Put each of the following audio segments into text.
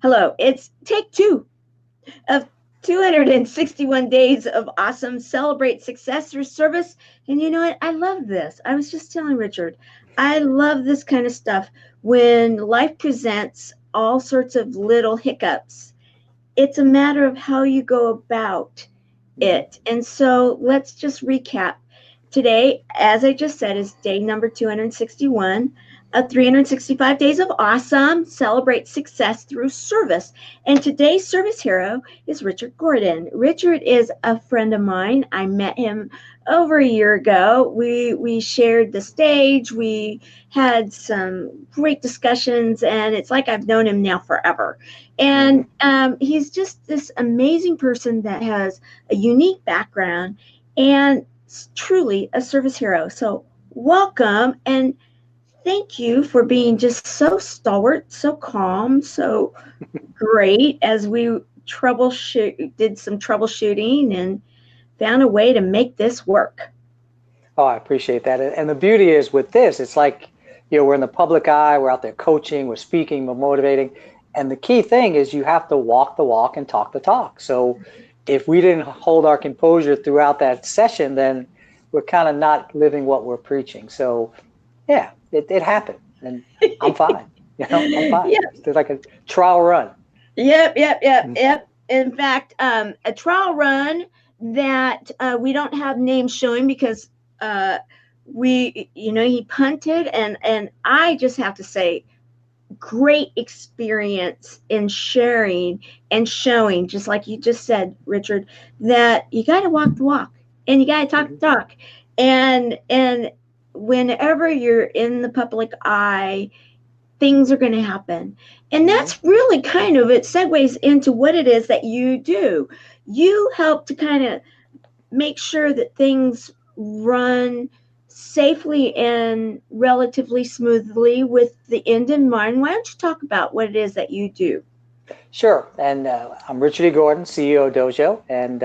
Hello, it's take two of 261 days of awesome celebrate success through service. And you know what? I love this. I was just telling Richard, I love this kind of stuff when life presents all sorts of little hiccups. It's a matter of how you go about it. And so let's just recap. Today, as I just said, is day number 261 of 365 Days of Awesome. Celebrate success through service. And today's service hero is Richard Gordon. Richard is a friend of mine. I met him over a year ago. We shared the stage. We had some great discussions, and it's like I've known him now forever. And he's just this amazing person that has a unique background and truly a service hero. So welcome and thank you for being just so stalwart, so calm, so great as we did some troubleshooting and found a way to make this work. Oh, I appreciate that. And the beauty is with this, it's like, we're in the public eye, we're out there coaching, we're speaking, we're motivating. And the key thing is you have to walk the walk and talk the talk. So if we didn't hold our composure throughout that session, then we're kind of not living what we're preaching. So yeah, it happened and I'm fine. I'm fine. Yep. It's like a trial run. Yep. In fact, a trial run that we don't have names showing because he punted and I just have to say, great experience in sharing and showing, just like you just said, Richard, that you got to walk the walk and you got to talk the talk. And whenever you're in the public eye, things are going to happen. And that's really kind of, it segues into what it is that you do. You help to kind of make sure that things run safely and relatively smoothly with the end in mind. Why don't you talk about what it is that you do? Sure. And I'm Richard E. Gordon, CEO of Dojo. And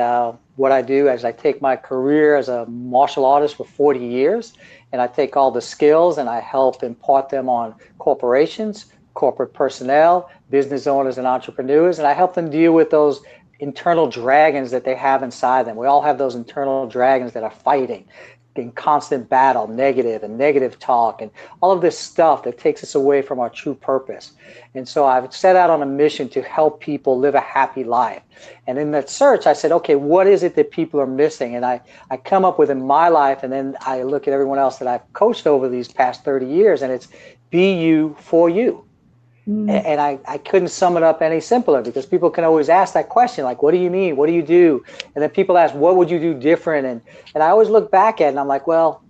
what I do is I take my career as a martial artist for 40 years, and I take all the skills and I help impart them on corporations, corporate personnel, business owners, and entrepreneurs. And I help them deal with those internal dragons that they have inside them. We all have those internal dragons that are fighting in constant battle, negative talk, and all of this stuff that takes us away from our true purpose. And so I've set out on a mission to help people live a happy life. And in that search, I said, okay, what is it that people are missing? And I come up with in my life, and then I look at everyone else that I've coached over these past 30 years, and it's be you for you. And I couldn't sum it up any simpler because people can always ask that question, like, what do you mean? What do you do? And then people ask, what would you do different? And I always look back at it and I'm like, well,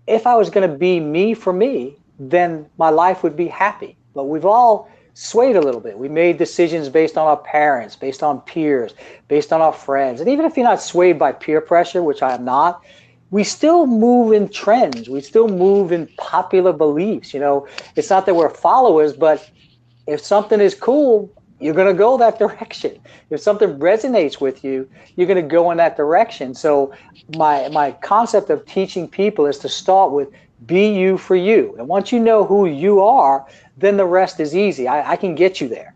if I was going to be me for me, then my life would be happy. But we've all swayed a little bit. We made decisions based on our parents, based on peers, based on our friends. And even if you're not swayed by peer pressure, which I am not, we still move in trends. We still move in popular beliefs. It's not that we're followers, but if something is cool, you're going to go that direction. If something resonates with you, you're going to go in that direction. So my concept of teaching people is to start with be you for you. And once you know who you are, then the rest is easy. I can get you there.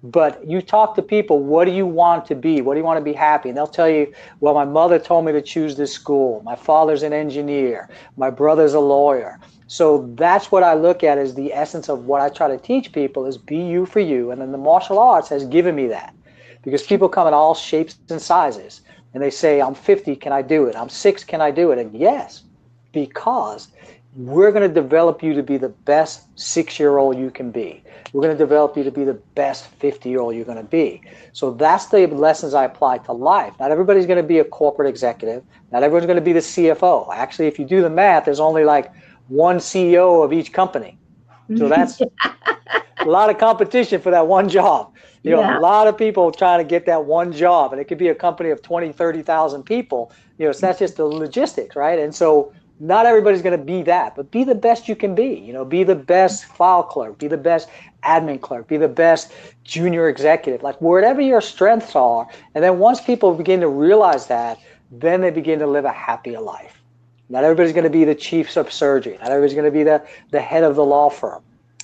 But you talk to people, what do you want to be? What do you want to be happy? And they'll tell you, well, my mother told me to choose this school. My father's an engineer. My brother's a lawyer. So that's what I look at as the essence of what I try to teach people is be you for you. And then the martial arts has given me that because people come in all shapes and sizes. And they say, I'm 50, can I do it? I'm 6, can I do it? And yes, because we're going to develop you to be the best 6-year-old you can be. We're going to develop you to be the best 50-year-old you're going to be. So that's the lessons I apply to life. Not everybody's going to be a corporate executive. Not everyone's going to be the CFO. Actually, if you do the math, there's only like one CEO of each company. So that's a lot of competition for that one job. A lot of people trying to get that one job, and it could be a company of 20, 30,000 people. So that's just the logistics, right? And so not everybody's going to be that, but be the best you can be. Be the best file clerk, be the best admin clerk, be the best junior executive, like wherever your strengths are. And then once people begin to realize that, then they begin to live a happier life. Not everybody's going to be the chief of surgery. Not everybody's going to be the head of the law firm.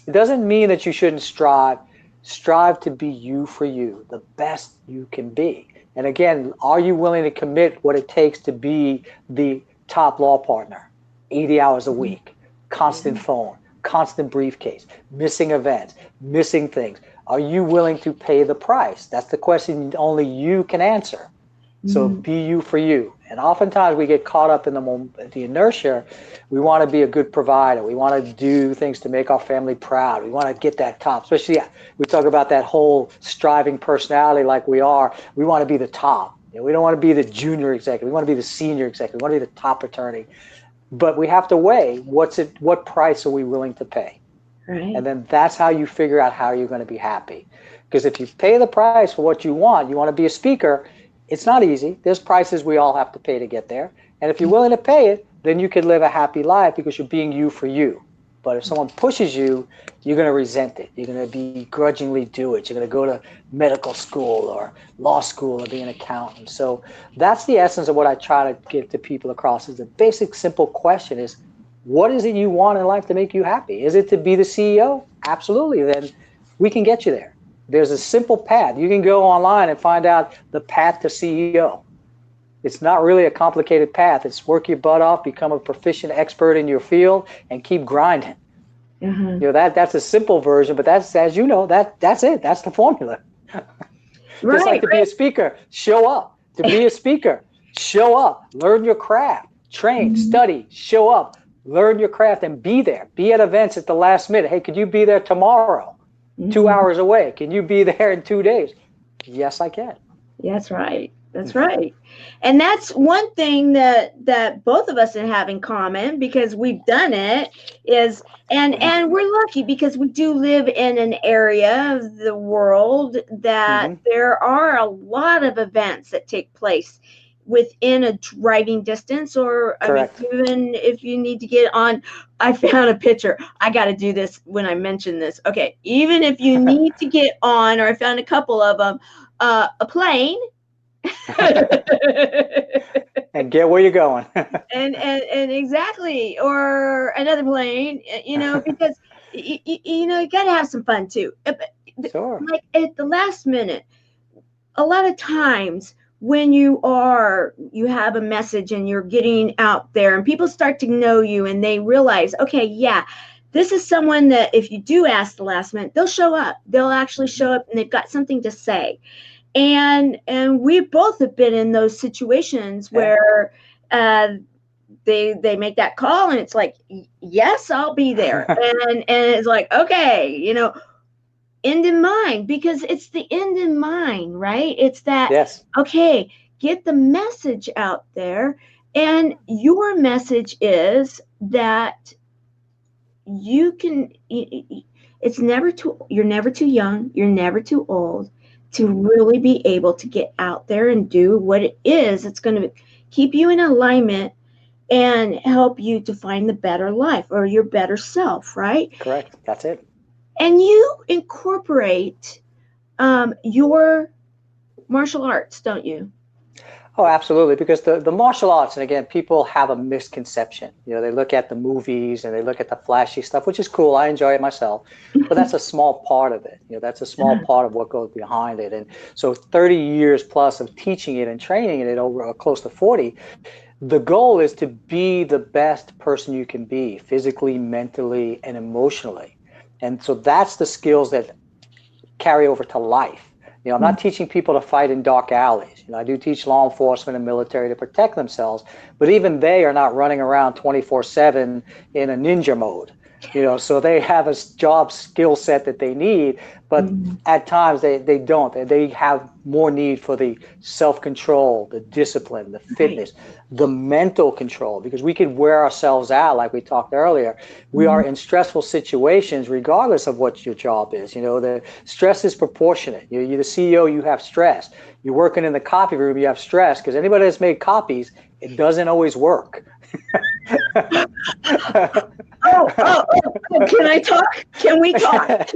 It doesn't mean that you shouldn't strive strive to be you for you, the best you can be. And again, are you willing to commit what it takes to be the top law partner? 80 hours a week, constant phone, constant briefcase, missing events, missing things. Are you willing to pay the price? That's the question only you can answer. So be you for you. And oftentimes we get caught up in the inertia. We want to be a good provider. We want to do things to make our family proud. We want to get that top. Especially, we talk about that whole striving personality like we are. We want to be the top. We don't want to be the junior executive. We want to be the senior executive. We want to be the top attorney. But we have to weigh what price are we willing to pay? Right. And then that's how you figure out how you're going to be happy. Because if you pay the price for what you want to be a speaker, it's not easy. There's prices we all have to pay to get there. And if you're willing to pay it, then you can live a happy life because you're being you for you. But if someone pushes you, you're going to resent it. You're going to begrudgingly do it. You're going to go to medical school or law school or be an accountant. So that's the essence of what I try to get to people across is the basic, simple question is, what is it you want in life to make you happy? Is it to be the CEO? Absolutely. Then we can get you there. There's a simple path. You can go online and find out the path to CEO. It's not really a complicated path. It's work your butt off, become a proficient expert in your field, and keep grinding. That's a simple version, but that's, as you know, that's it. That's the formula. Just like to be a speaker, show up. To be a speaker, show up. Learn your craft. Train, study, show up. Learn your craft and be there. Be at events at the last minute. Hey, could you be there tomorrow? 2 hours away. Can you be there in 2 days? Yes, I can. That's right. That's right. And that's one thing that both of us have in common because we've done it is, and we're lucky because we do live in an area of the world that there are a lot of events that take place within a driving distance or even if you need to get on. I found a picture. I got to do this when I mention this. Okay. Even if you need to get on, or I found a couple of them, a plane and get where you're going. and exactly. Or another plane, because you got to have some fun too. Sure. Like at the last minute, a lot of times when you have a message and you're getting out there and people start to know you and they realize, okay, yeah, this is someone that if you do ask the last minute, they'll show up. They'll actually show up and they've got something to say. And we both have been in those situations where they make that call and it's like, yes, I'll be there. and it's like, okay, end in mind, because it's the end in mind, right? It's that, okay, get the message out there. And your message is that you're never too young, you're never too old to really be able to get out there and do what it is that's going to keep you in alignment and help you to find the better life or your better self, right? Correct. That's it. And you incorporate your martial arts, don't you? Oh, absolutely. Because the martial arts, and again, people have a misconception. They look at the movies and they look at the flashy stuff, which is cool. I enjoy it myself. But that's a small part of it. That's a small part of what goes behind it. And so 30 years plus of teaching it and training it over close to 40, the goal is to be the best person you can be physically, mentally, and emotionally. And so that's the skills that carry over to life. I'm not teaching people to fight in dark alleys. I do teach law enforcement and military to protect themselves, but even they are not running around 24/7 in a ninja mode. So they have a job skill set that they need, but at times they don't. They have more need for the self-control, the discipline, the fitness, the mental control, because we could wear ourselves out like we talked earlier. We are in stressful situations regardless of what your job is. The stress is proportionate. You're the CEO, you have stress. You're working in the copy room, you have stress, because anybody that's made copies, it doesn't always work. Oh, can I talk? Can we talk?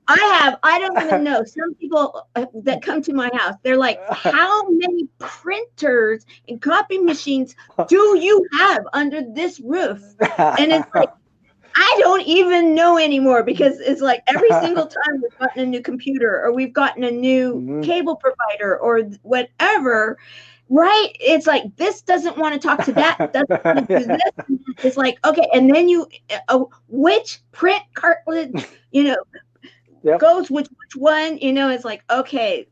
I don't even know. Some people that come to my house, they're like, how many printers and copy machines do you have under this roof? And it's like, I don't even know anymore because it's like every single time we've gotten a new computer or we've gotten a new Mhm. cable provider or whatever, right? It's like this doesn't want to talk to that, doesn't want to do Yeah. this. It's like, okay, and then which print cartridge, Yep. goes with which one, it's like, okay,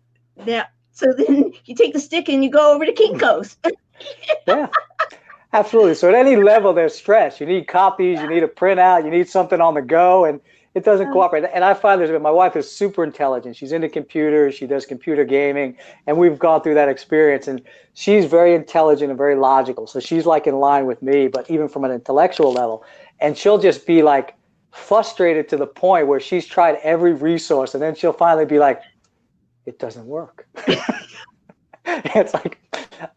now, so then you take the stick and you go over to Kinko's. Yeah. Absolutely. So at any level, there's stress. You need copies, you need a printout, you need something on the go, and it doesn't cooperate. And I find my wife is super intelligent. She's into computers, she does computer gaming, and we've gone through that experience. And she's very intelligent and very logical. So she's like in line with me, but even from an intellectual level. And she'll just be like frustrated to the point where she's tried every resource, and then she'll finally be like, it doesn't work. It's like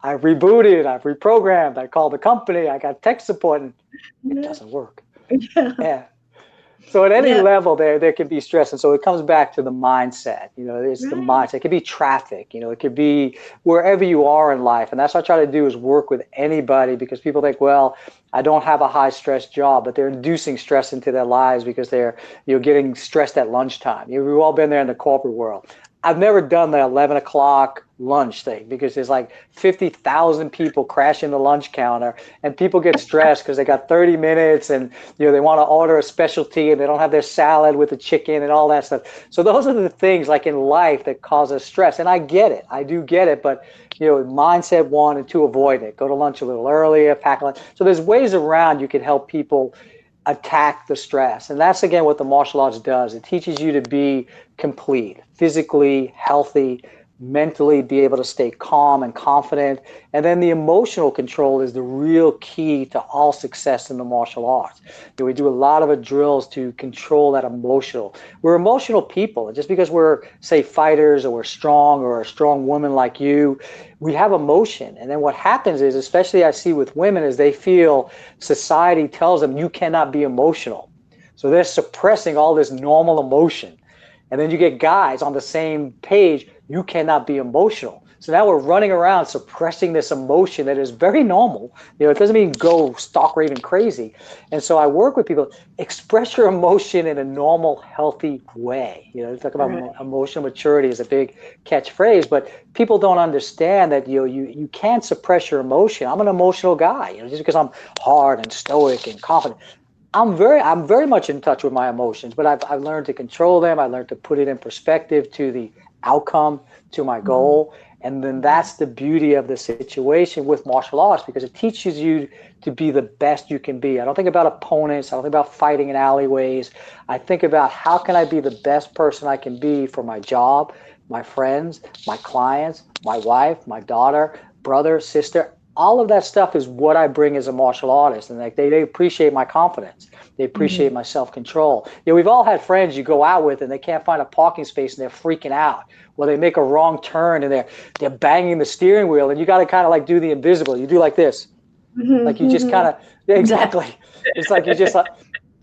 I rebooted, I've reprogrammed, I called the company, I got tech support, and it doesn't work. Yeah. Yeah. So at any Yeah. level there can be stress. And so it comes back to the mindset. It's the Right. mindset. It could be traffic, it could be wherever you are in life. And that's what I try to do is work with anybody because people think, well, I don't have a high stress job, but they're inducing stress into their lives because they're getting stressed at lunchtime. We've all been there in the corporate world. I've never done the 11 o'clock lunch thing because there's like 50,000 people crashing the lunch counter and people get stressed because they got 30 minutes and they want to order a specialty and they don't have their salad with the chicken and all that stuff. So those are the things like in life that cause us stress. And I get it. I do get it. But mindset one and two, avoid it. Go to lunch a little earlier, pack lunch. So there's ways around you can help people attack the stress. And that's again what the martial arts does. It teaches you to be complete, physically healthy, mentally be able to stay calm and confident. And then the emotional control is the real key to all success in the martial arts. We do a lot of drills to control that emotional. We're emotional people. And just because we're, say, fighters or we're strong or a strong woman like you, we have emotion. And then what happens is, especially I see with women, is they feel society tells them you cannot be emotional. So they're suppressing all this normal emotion. And then you get guys on the same page, you cannot be emotional. So now we're running around suppressing this emotion that is very normal. It doesn't mean go stalk raving crazy. And so I work with people, express your emotion in a normal, healthy way. Talk about Right. emotional maturity is a big catchphrase, but people don't understand that you can't suppress your emotion. I'm an emotional guy, just because I'm hard and stoic and confident. I'm very much in touch with my emotions, but I've learned to control them. I learned to put it in perspective to the outcome, to my goal. And then that's the beauty of the situation with martial arts, because it teaches you to be the best you can be. I don't think about opponents. I don't think about fighting in alleyways. I think about how can I be the best person I can be for my job, my friends, my clients, my wife, my daughter, brother, sister. All of that stuff is what I bring as a martial artist, and like they appreciate my confidence. They appreciate my self-control. We've all had friends you go out with and they can't find a parking space and they're freaking out. Well, they make a wrong turn and they're banging the steering wheel, and you got to kind of like do the invisible. You do like this, like you just kind of exactly. It's like you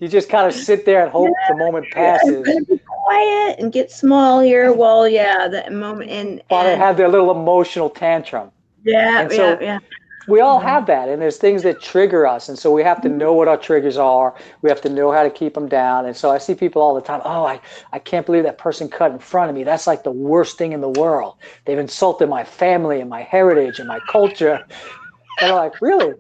just kind of sit there and hope the moment passes. I'm gonna be quiet and get small here. Well, yeah, that moment While they have their little emotional tantrum. yeah, And so yeah. we all have that, and there's things that trigger us, and so we have to know what our triggers are. We have to know how to keep them down. And so I see people all the time, oh, I can't believe that person cut in front of me. That's like the worst thing in the world. They've insulted my family and my heritage and my culture. And I'm like, really?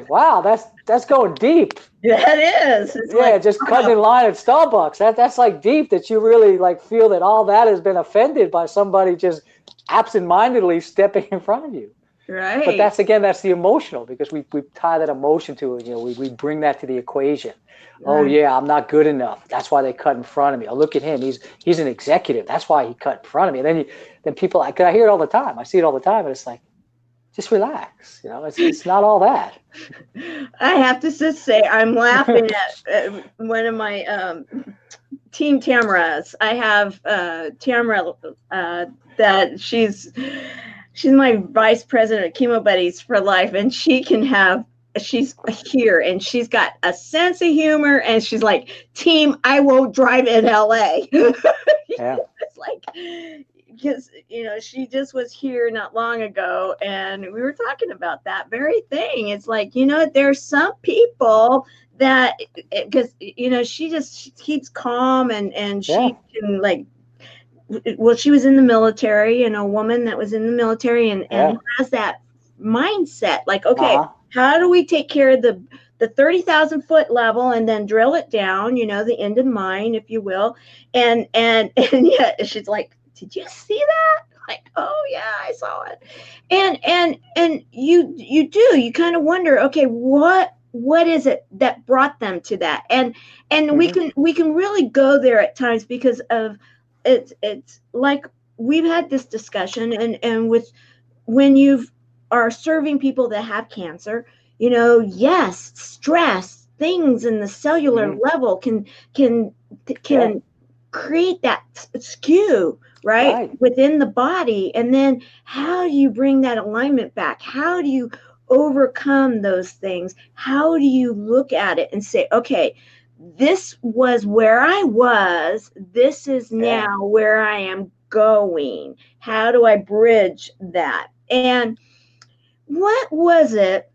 Wow, that's going deep. Yeah, it is. It's Yeah, just cutting in line at Starbucks. That's like deep, that you really like feel that all that has been offended by somebody just absentmindedly stepping in front of you. right. But that's the emotional, because we tie that emotion to it. We bring that to the equation. Oh Right. yeah, I'm not good enough. That's why they cut in front of me. Oh, look at him. He's an executive. That's why he cut in front of me. And then people, I hear it all the time. I see it all the time, and it's like, just relax. It's not all that. I have to just say, I'm laughing at one of my team Tamaras. I have Tamara that she's my vice president of Chemo Buddies for life, and she's here and she's got a sense of humor, and she's like, team, I won't drive in LA. Yeah. It's like, because she just was here not long ago, and we were talking about that very thing. It's like, there's some people that, because she keeps calm, and Yeah. she can, like, well, she was in the military, and a woman that was in the military, and Yeah. has that mindset, like, okay, Uh-huh. how do we take care of the 30,000-foot level, and then drill it down, the end of mine, if you will. And yeah, she's like, did you see that? Like, oh yeah, I saw it. And you kind of wonder, okay, what is it that brought them to that? And we Hmm. can really go there at times, because of, it's like, we've had this discussion, and with, when you are serving people that have cancer, yes, stress, things in the cellular Hmm. level can Yeah. can create that skew, right, Right. within the body. And then how do you bring that alignment back? How do you overcome those things? How do you look at it and say, okay, this was where I was, this is Yeah. now where I am going. How do I bridge that? And what was it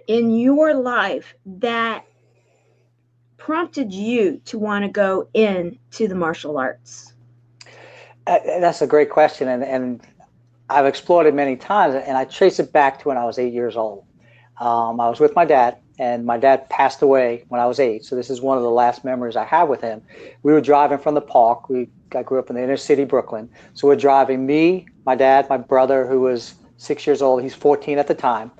in your life that prompted you to want to go into the martial arts? That's a great question, and I've explored it many times, and I trace it back to when I was 8 years old. I was with my dad, and my dad passed away when I was 8. So this is one of the last memories I have with him. We were driving from the park. I grew up in the inner city, Brooklyn. So we're driving, me, my dad, my brother, who was 6 years old. He's 14 at the time.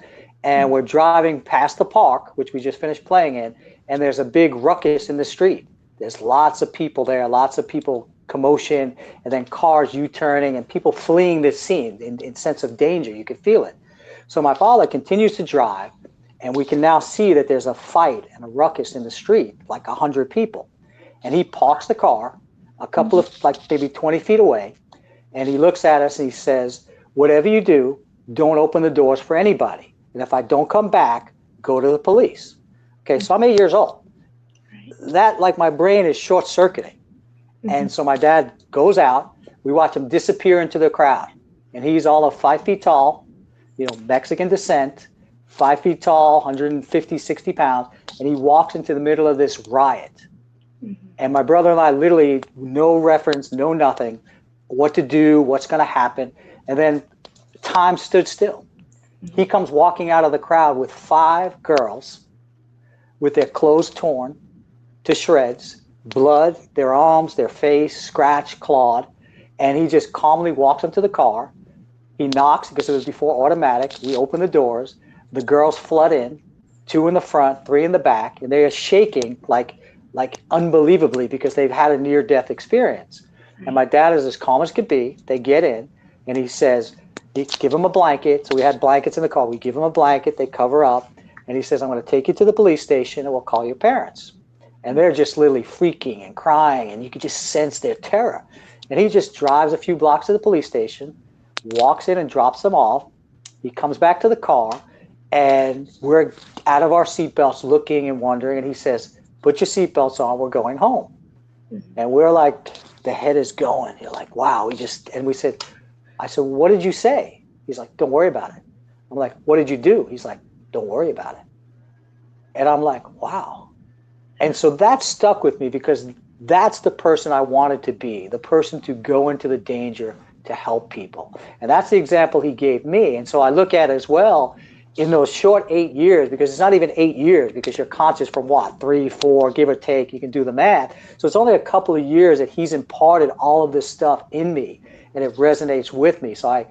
And we're driving past the park, which we just finished playing in, and there's a big ruckus in the street. There's lots of people there, lots of people, commotion, and then cars U-turning, and people fleeing this scene in sense of danger. You could feel it. So my father continues to drive, and we can now see that there's a fight and a ruckus in the street, like 100 people. And he parks the car a couple of, like, maybe 20 feet away, and he looks at us and he says, whatever you do, don't open the doors for anybody. And if I don't come back, go to the police. Okay, so I'm 8 years old. Right. That, like, my brain is short circuiting. And so my dad goes out. We watch him disappear into the crowd. And he's all of 5 feet tall, Mexican descent, 5 feet tall, 150, 60 pounds. And he walks into the middle of this riot. And my brother and I, literally, no reference, no nothing, what to do, what's going to happen. And then time stood still. He comes walking out of the crowd with 5 girls with their clothes torn to shreds, blood, their arms, their face, scratched, clawed. And he just calmly walks into the car. He knocks, because it was before automatic. We open the doors. The girls flood in, 2 in the front, 3 in the back, and they are shaking like unbelievably, because they've had a near-death experience. And my dad is as calm as could be. They get in, and he says, give them a blanket. So we had blankets in the car. We give them a blanket. They cover up. And he says, I'm going to take you to the police station, and we'll call your parents. And they're just literally freaking and crying, and you could just sense their terror. And he just drives a few blocks to the police station, walks in and drops them off. He comes back to the car, and we're out of our seatbelts looking and wondering. And he says, put your seatbelts on, we're going home. And we're like, the head is going. You're like, wow. And I said, what did you say? He's like, don't worry about it. I'm like, what did you do? He's like, don't worry about it. And I'm like, wow. And so that stuck with me, because that's the person I wanted to be, the person to go into the danger to help people. And that's the example he gave me. And so I look at it as well, in those short 8 years, because it's not even 8 years, because you're conscious from what, 3, 4, give or take, you can do the math. So it's only a couple of years that he's imparted all of this stuff in me, and it resonates with me. So I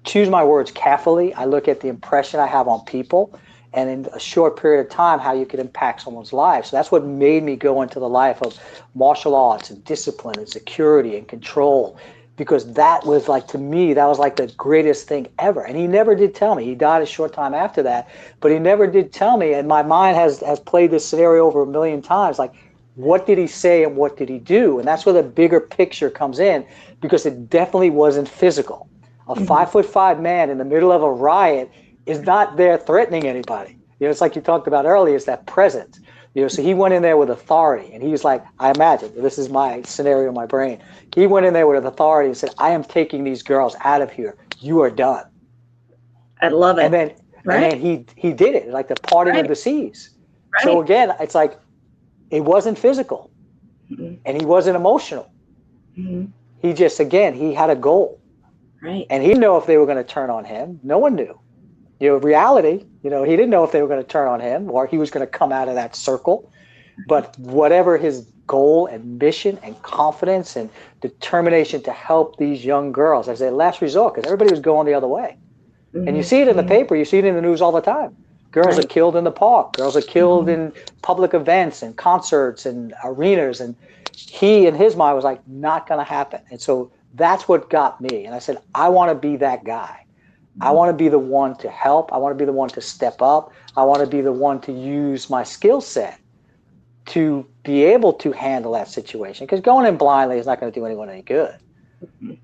choose my words carefully. I look at the impression I have on people, and in a short period of time, how you could impact someone's life. So that's what made me go into the life of martial arts and discipline and security and control, because that was, like, to me, that was like the greatest thing ever. And he never did tell me. He died a short time after that, but he never did tell me. And my mind has played this scenario over a million times, like, what did he say and what did he do? And that's where the bigger picture comes in, because it definitely wasn't physical. A 5'5" man in the middle of a riot is not there threatening anybody. It's like you talked about earlier, it's that presence. So he went in there with authority, and he was like, I imagine, this is my scenario in my brain. He went in there with authority and said, I am taking these girls out of here. You are done. I love And it. then, and Right. then he did it, like the parting of Right. the seas. So Right. again, it's like, it wasn't physical Mm-hmm. and he wasn't emotional. Mm-hmm. He just, again, he had a goal, Right. and he didn't know if they were going to turn on him. No one knew. Reality, he didn't know if they were going to turn on him or he was going to come out of that circle. But whatever his goal and mission and confidence and determination to help these young girls as their last resort, because everybody was going the other way. And you Mm-hmm. see it in the Mm-hmm. paper, you see it in the news all the time. Girls are Right. killed in the park, girls are killed Mm-hmm. in public events and concerts and arenas. And he, in his mind, was like, not going to happen. And so that's what got me. And I said, I want to be that guy. I want to be the one to help. I want to be the one to step up. I want to be the one to use my skill set to be able to handle that situation. Because going in blindly is not going to do anyone any good.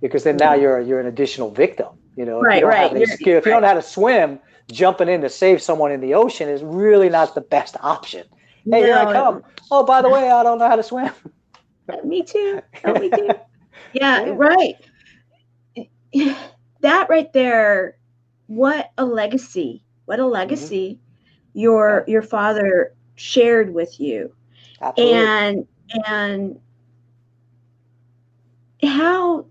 Because then now Yeah. you're an additional victim. If you Right. don't have Right. any skill, if you Right. don't know how to swim, jumping in to save someone in the ocean is really not the best option. Hey, here I come. No. Oh, by the way, I don't know how to swim. Me too. Oh, me too. Yeah. Yeah. Right. That right there. What a legacy. What a Mm-hmm. legacy Yeah. your father shared with you. Absolutely. And how,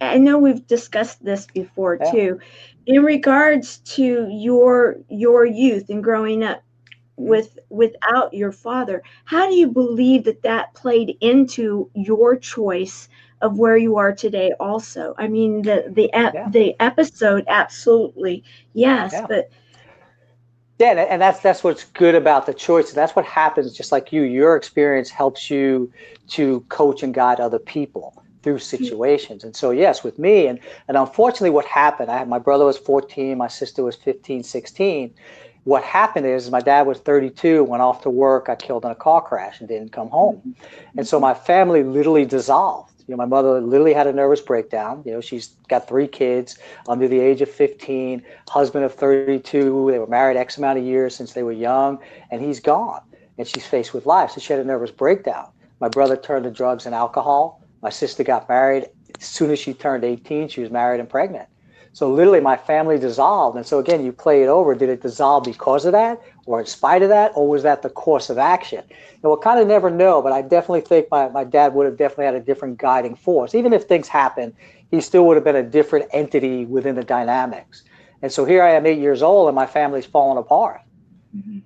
I know we've discussed this before Yeah. too, in regards to your youth and growing up Mm-hmm. without your father, how do you believe that played into your choice of where you are today also? I mean, Yeah. the episode, absolutely, yes, Yeah. but Yeah, and that's what's good about the choice. That's what happens. Just like you, your experience helps you to coach and guide other people through situations. And so, yes, with me, and unfortunately, what happened? My brother was 14, my sister was 15, 16. What happened is my dad was 32, went off to work, got killed in a car crash, and didn't come home. And so my family literally dissolved. My mother literally had a nervous breakdown. She's got 3 kids under the age of 15, husband of 32. They were married X amount of years since they were young, and he's gone. And she's faced with life. So she had a nervous breakdown. My brother turned to drugs and alcohol. My sister got married. As soon as she turned 18, she was married and pregnant. So literally my family dissolved. And so again, you play it over. Did it dissolve because of that or in spite of that? Or was that the course of action? And we'll kind of never know, but I definitely think my dad would have definitely had a different guiding force. Even if things happen, he still would have been a different entity within the dynamics. And so here I am 8 years old and my family's falling apart.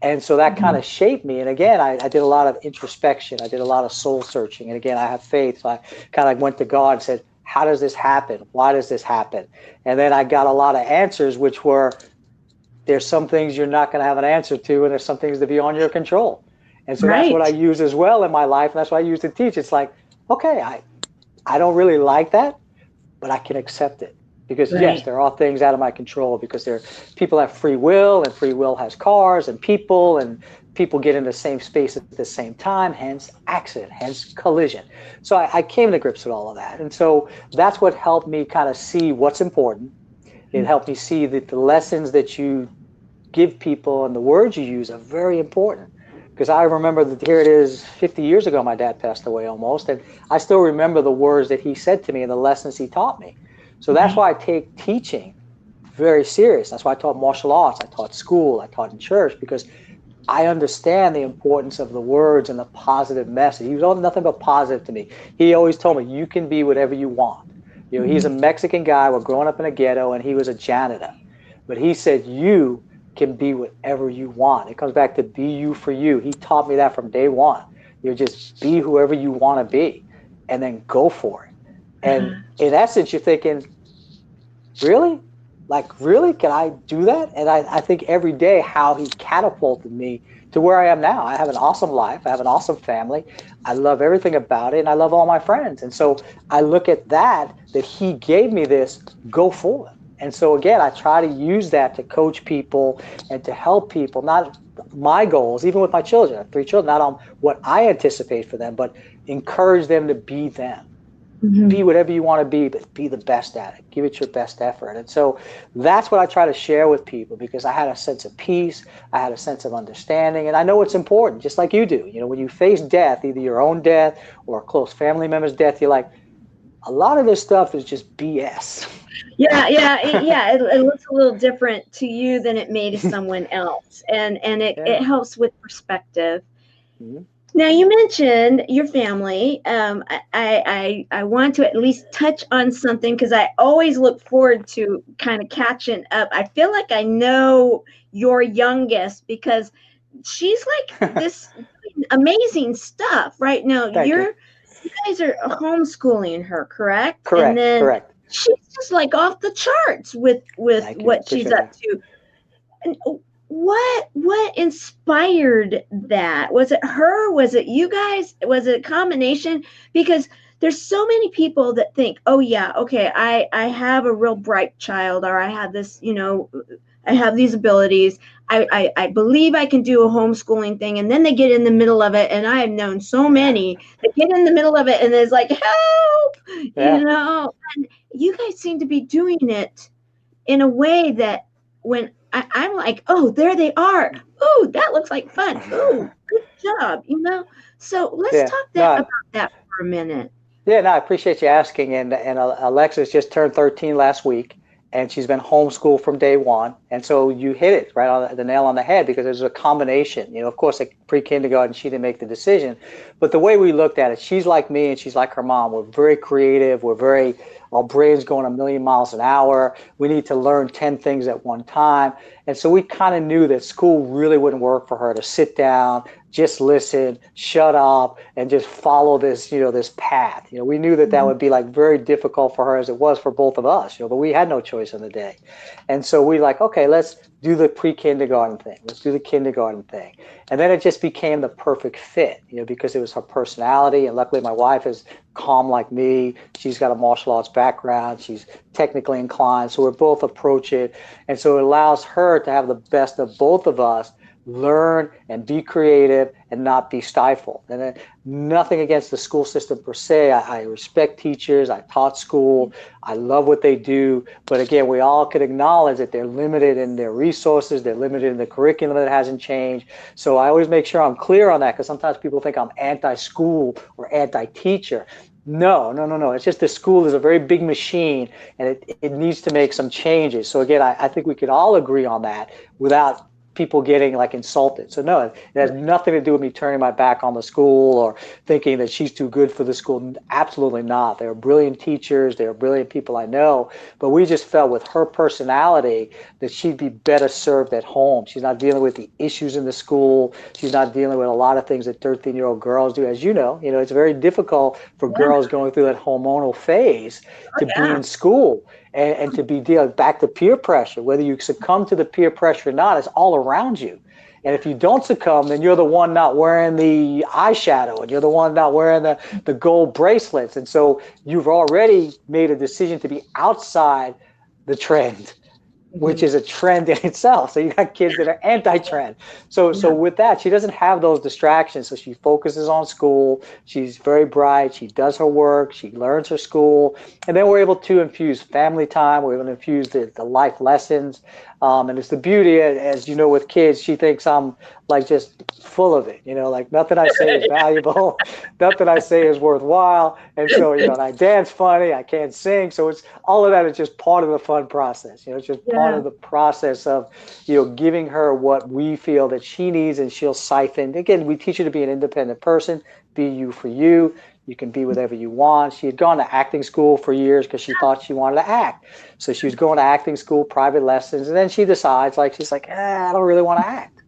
And so that kind of shaped me. And again, I did a lot of introspection. I did a lot of soul searching. And again, I have faith. So I kind of went to God and said, how does this happen? Why does this happen? And then I got a lot of answers, which were, there's some things you're not going to have an answer to, and there's some things that beyond your control. And so that's what I right, use as well in my life. And that's what I use to teach. It's like, okay, I don't really like that, but I can accept it. Because yes, right, there are things out of my control because people have free will and free will has cars and people get in the same space at the same time, hence accident, hence collision. So I came to grips with all of that. And so that's what helped me kind of see what's important. It helped me see that the lessons that you give people and the words you use are very important. Because I remember that here it is 50 years ago, my dad passed away almost, and I still remember the words that he said to me and the lessons he taught me. So that's right, why I take teaching very serious. That's why I taught martial arts, I taught school, I taught in church, because I understand the importance of the words and the positive message. He was all nothing but positive to me. He always told me, you can be whatever you want. He's a Mexican guy. We're growing up in a ghetto, and he was a janitor. But he said, you can be whatever you want. It comes back to be you for you. He taught me that from day one. Just be whoever you want to be and then go for it. And in essence, you're thinking, really? Like, really? Can I do that? And I think every day how he catapulted me to where I am now. I have an awesome life. I have an awesome family. I love everything about it. And I love all my friends. And so I look at that he gave me this, go for it. And so again, I try to use that to coach people and to help people, not my goals, even with my children, I have 3 children, not on what I anticipate for them, but encourage them to be them. be whatever you want to be, but be the best at it. Give it your best effort. And so that's what I try to share with people, because I had a sense of peace, I had a sense of understanding, and I know it's important, just like you do. You know, when you face death, either your own death or a close family member's death, you're like, a lot of this stuff is just BS. It looks a little different to you than it may to someone else, and Yeah. it helps with perspective. Mhm. Now, you mentioned your family. I want to at least touch on something because I always look forward to kind of catching up. I feel like I know your youngest because she's like this amazing stuff right now. Thank you. You guys are homeschooling her, correct? And Correct. then Correct. she's just like off the charts with Thank you. what she's Appreciate up that. to. And what inspired that? Was it her? Was it you guys? Was it a combination? Because there's so many people that think, oh yeah, okay, I have a real bright child, or I have this, I have these abilities. I believe I can do a homeschooling thing, and then they get in the middle of it, and I have known so Yeah. many that get in the middle of it and it's like, help, Yeah. and you guys seem to be doing it in a way that when I'm like, oh, there they are. Ooh, that looks like fun. Ooh, good job. So let's Yeah. talk about No. that for a minute. Yeah, no, I appreciate you asking. And Alexis just turned 13 last week, and she's been homeschooled from day one. And so you hit it right on the nail on the head, because there's a combination. You know, of course, at pre-kindergarten, she didn't make the decision, but the way we looked at it, she's like me and she's like her mom. We're very creative. Our brains going a million miles an hour. We need to learn 10 things at one time. And so we kind of knew that school really wouldn't work for her to sit down, just listen, shut up, and just follow this path. We knew that that would be like very difficult for her, as it was for both of us, but we had no choice in the day. And so we like, okay, let's do the pre-kindergarten thing. Let's do the kindergarten thing. And then it just became the perfect fit, because it was her personality. And luckily my wife is calm like me. She's got a martial arts background. She's technically inclined. So we're both approach it. And so it allows her to have the best of both of us, learn and be creative and not be stifled. And then, nothing against the school system per se. I respect teachers. I taught school. I love what they do. But again, we all could acknowledge that they're limited in their resources. They're limited in the curriculum that hasn't changed. So I always make sure I'm clear on that, because sometimes people think I'm anti-school or anti-teacher. No. It's just the school is a very big machine, and it needs to make some changes. So again, I think we could all agree on that without people getting like insulted. So no, it has nothing to do with me turning my back on the school or thinking that she's too good for the school. Absolutely not. They're brilliant teachers. They're brilliant people I know. But we just felt with her personality that she'd be better served at home. She's not dealing with the issues in the school. She's not dealing with a lot of things that 13-year-old girls do. As you know, it's very difficult for girls going through that hormonal phase to be in school. And to be dealing back to peer pressure, whether you succumb to the peer pressure or not, it's all around you. And if you don't succumb, then you're the one not wearing the eyeshadow, and you're the one not wearing the gold bracelets. And so you've already made a decision to be outside the trend, which is a trend in itself. So you got kids that are anti-trend. So with that, she doesn't have those distractions. So she focuses on school. She's very bright. She does her work. She learns her school. And then we're able to infuse family time. We're able to infuse the life lessons. And it's the beauty, as you know, with kids, she thinks I'm like just full of it, like nothing I say is valuable, nothing I say is worthwhile. And so, and I dance funny, I can't sing. So it's all of that is just part of the fun process. It's just part of the process of, giving her what we feel that she needs, and she'll siphon. Again, we teach her to be an independent person, be you for you. You can be whatever you want. She had gone to acting school for years because she thought she wanted to act. So she was going to acting school, private lessons. And then she decides, she's like, I don't really want to act.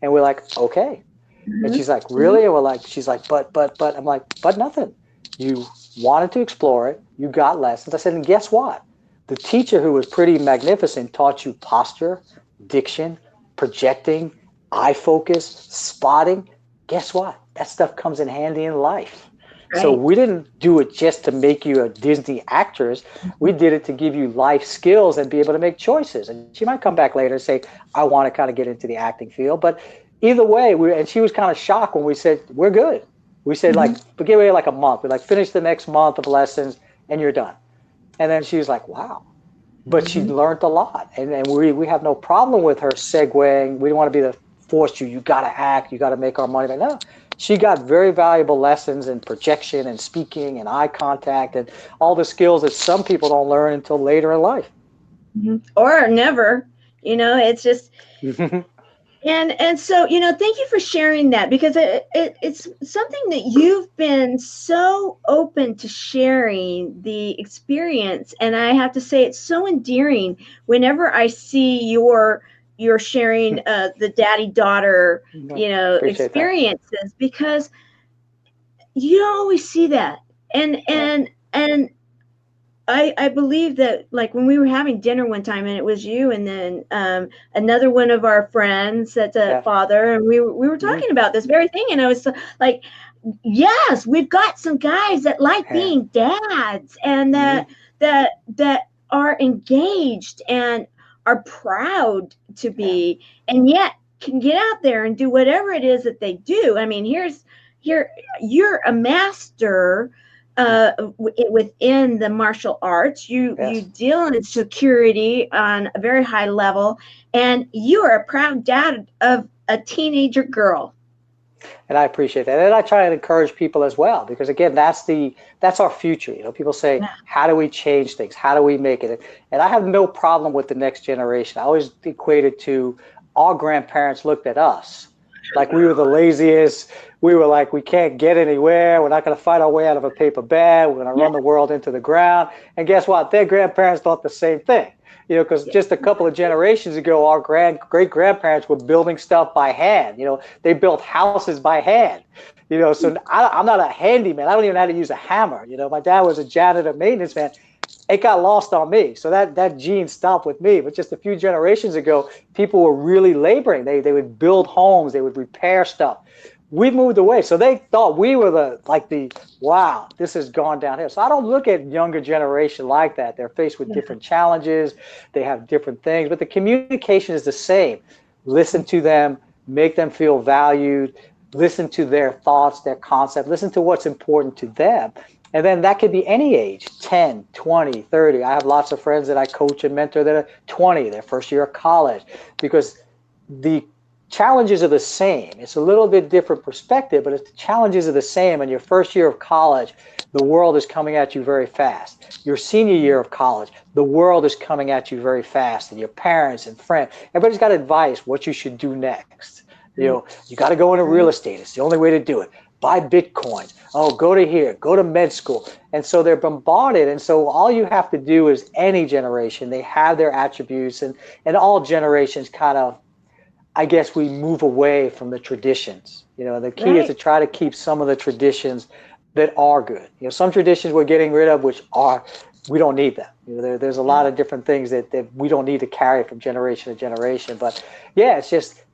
And we're like, okay. And she's like, really? And we're like, she's like, but. I'm like, but nothing. You wanted to explore it. You got lessons. I said, and guess what? The teacher, who was pretty magnificent, taught you posture, diction, projecting, eye focus, spotting. Guess what? That stuff comes in handy in life. Right. So we didn't do it just to make you a Disney actress. We did it to give you life skills and be able to make choices. And she might come back later and say, I want to kind of get into the acting field. But either way, and she was kind of shocked when we said, we're good. We said like, give away like a month. We like finish the next month of lessons and you're done. And then she was like, wow. But she learned a lot. And we have no problem with her segueing. We don't want to be the force you got to act, you got to make our money. But no, she got very valuable lessons in projection and speaking and eye contact and all the skills that some people don't learn until later in life. Or never, it's just, and so, thank you for sharing that, because it's something that you've been so open to sharing the experience. And I have to say, it's so endearing whenever I see you're sharing the daddy-daughter, experiences, that. Because you don't always see that. And I believe that, like, when we were having dinner one time, and it was you and then another one of our friends that's a father, and we were talking about this very thing, and I was like, yes, we've got some guys that like being dads, and that are engaged and are proud to be, and yet can get out there and do whatever it is that they do. I mean, you're a master within the martial arts. You deal in security on a very high level, and you are a proud dad of a teenager girl. And I appreciate that. And I try and encourage people as well, because again, that's our future. People say, how do we change things? How do we make it? And I have no problem with the next generation. I always equate it to our grandparents looked at us like we were the laziest. We were like, we can't get anywhere. We're not going to fight our way out of a paper bag. We're going to run the world into the ground. And guess what? Their grandparents thought the same thing. Because just a couple of generations ago, our great-grandparents were building stuff by hand. They built houses by hand. So I'm not a handyman. I don't even know how to use a hammer. My dad was a janitor, maintenance man. It got lost on me. So that gene stopped with me. But just a few generations ago, people were really laboring. They would build homes. They would repair stuff. We moved away. So they thought we were wow, this has gone downhill. So I don't look at younger generation like that. They're faced with different challenges. They have different things. But the communication is the same. Listen to them. Make them feel valued. Listen to their thoughts, their concept. Listen to what's important to them. And then that could be any age, 10, 20, 30. I have lots of friends that I coach and mentor that are 20, their first year of college, because the challenges are the same. It's a little bit different perspective, but the challenges are the same. In your first year of college, the world is coming at you very fast. Your senior year of college, the world is coming at you very fast. And your parents and friends, everybody's got advice what you should do next. You got to go into real estate. It's the only way to do it. Buy Bitcoin. Oh, go to here. Go to med school. And so they're bombarded. And so all you have to do is any generation, they have their attributes. And all generations kind of, I guess, we move away from the traditions. The key is to try to keep some of the traditions that are good. Some traditions we're getting rid of, we don't need them. There's a lot of different things that we don't need to carry from generation to generation. But yeah, it's just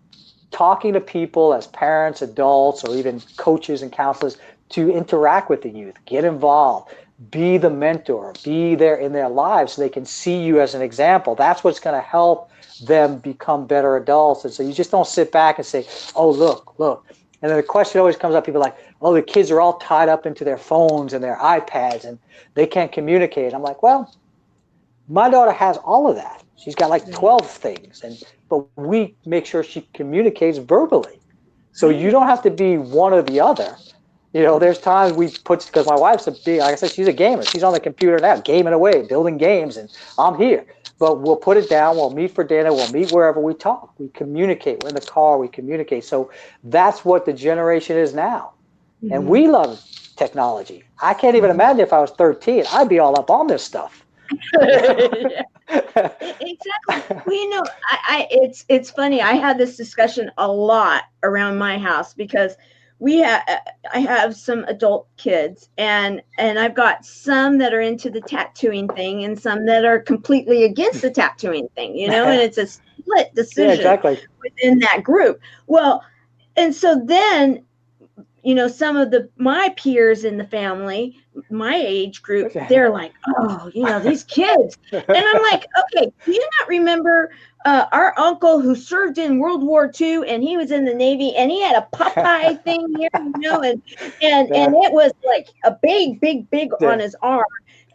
talking to people as parents, adults, or even coaches and counselors to interact with the youth, get involved, be the mentor, be there in their lives so they can see you as an example. That's what's going to help them become better adults. And so you just don't sit back and say, oh, look. And then the question always comes up, people are like, oh, the kids are all tied up into their phones and their iPads and they can't communicate. I'm like, well, my daughter has all of that. She's got like 12 things, but we make sure she communicates verbally. So you don't have to be one or the other. There's times because my wife's like I said, she's a gamer. She's on the computer now, gaming away, building games, and I'm here. But we'll put it down. We'll meet for dinner. We'll meet wherever we talk. We communicate. We're in the car. We communicate. So that's what the generation is now. And we love technology. I can't even imagine if I was 13. I'd be all up on this stuff. Exactly. Well, it's funny. I had this discussion a lot around my house because I have some adult kids, and I've got some that are into the tattooing thing and some that are completely against the tattooing thing, and it's a split decision within that group. Well, and so then, some of my peers in the family, my age group, they're like, oh, these kids. And I'm like, okay, do you not remember our uncle who served in World War II, and he was in the Navy, and he had a Popeye thing here, and it was like a big on his arm.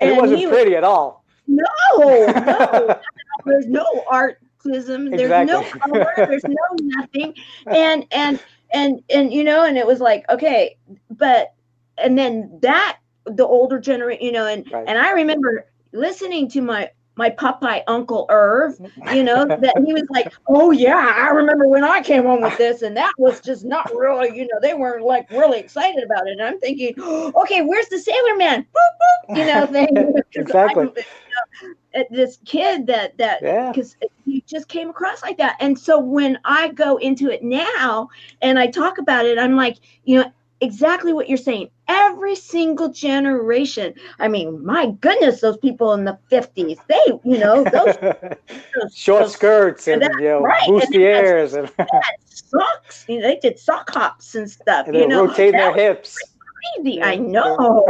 And it wasn't pretty at all. No. There's no artism. There's no color. There's no nothing. And it was like, okay, and then the older generation, and I remember listening to my Popeye Uncle Irv, that he was like, oh yeah, I remember when I came home with this, and that was just not really, they weren't like really excited about it. And I'm thinking, okay, where's the Sailor Man? Boop, boop, thing. Exactly. This kid that because he just came across like that. And so when I go into it now and I talk about it, I'm like, exactly what you're saying. Every single generation. I mean, my goodness, those people in the 50s, they, those short skirts and bustiers and socks. They did sock hops and stuff. And they're rotating their hips. Crazy. Yeah. I know.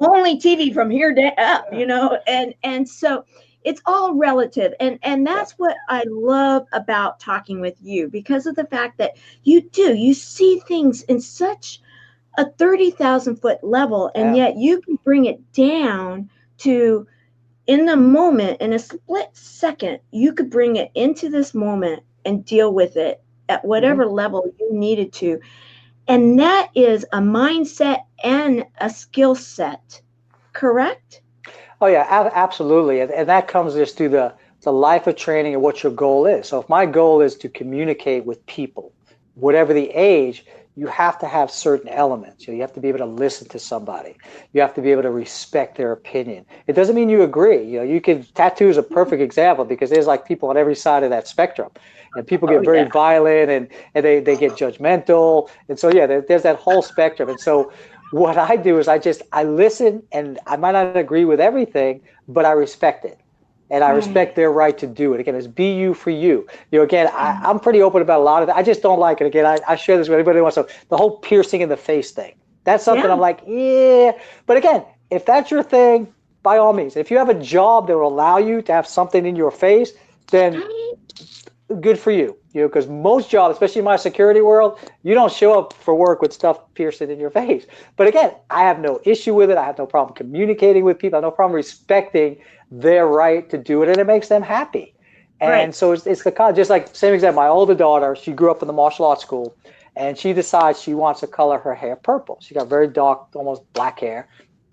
Only TV from here to up. And so it's all relative, and that's what I love about talking with you, because of the fact that you see things in such a 30,000 foot level, and yet you can bring it down to, in the moment, in a split second, you could bring it into this moment and deal with it at whatever level you needed to. And that is a mindset and a skill set, correct? Oh yeah, absolutely. And that comes just through the life of training and what your goal is. So if my goal is to communicate with people, whatever the age, you have to have certain elements. You have to be able to listen to somebody. You have to be able to respect their opinion. It doesn't mean you agree. Tattoo is a perfect example, because there's like people on every side of that spectrum. And people get very violent and they get judgmental. And so, there's that whole spectrum. And so what I do is I listen, and I might not agree with everything, but I respect it. And I respect their right to do it. Again, it's be you for you. Again, I'm pretty open about a lot of that. I just don't like it. Again, I share this with anybody who wants to. The whole piercing in the face thing. That's something I'm like, yeah. But again, if that's your thing, by all means. If you have a job that will allow you to have something in your face, then good for you. Because most jobs, especially in my security world, you don't show up for work with stuff piercing in your face. But again, I have no issue with it. I have no problem communicating with people. I have no problem respecting their right to do it, and it makes them happy. And so it's just like, same example, my older daughter, she grew up in the martial arts school, and she decides she wants to color her hair purple. She got very dark, almost black hair.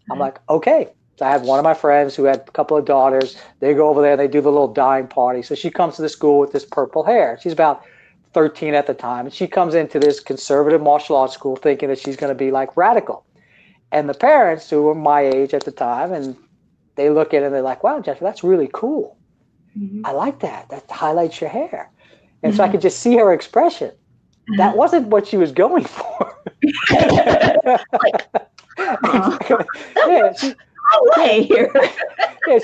I'm like, okay. So I had one of my friends who had a couple of daughters. They go over there, they do the little dyeing party. So she comes to the school with this purple hair. She's about 13 at the time, and she comes into this conservative martial arts school thinking that she's going to be like radical. And the parents, who were my age at the time, and they look at it and they're like, wow, Jennifer, that's really cool. I like that. That highlights your hair. And so I could just see her expression. That wasn't what she was going for. She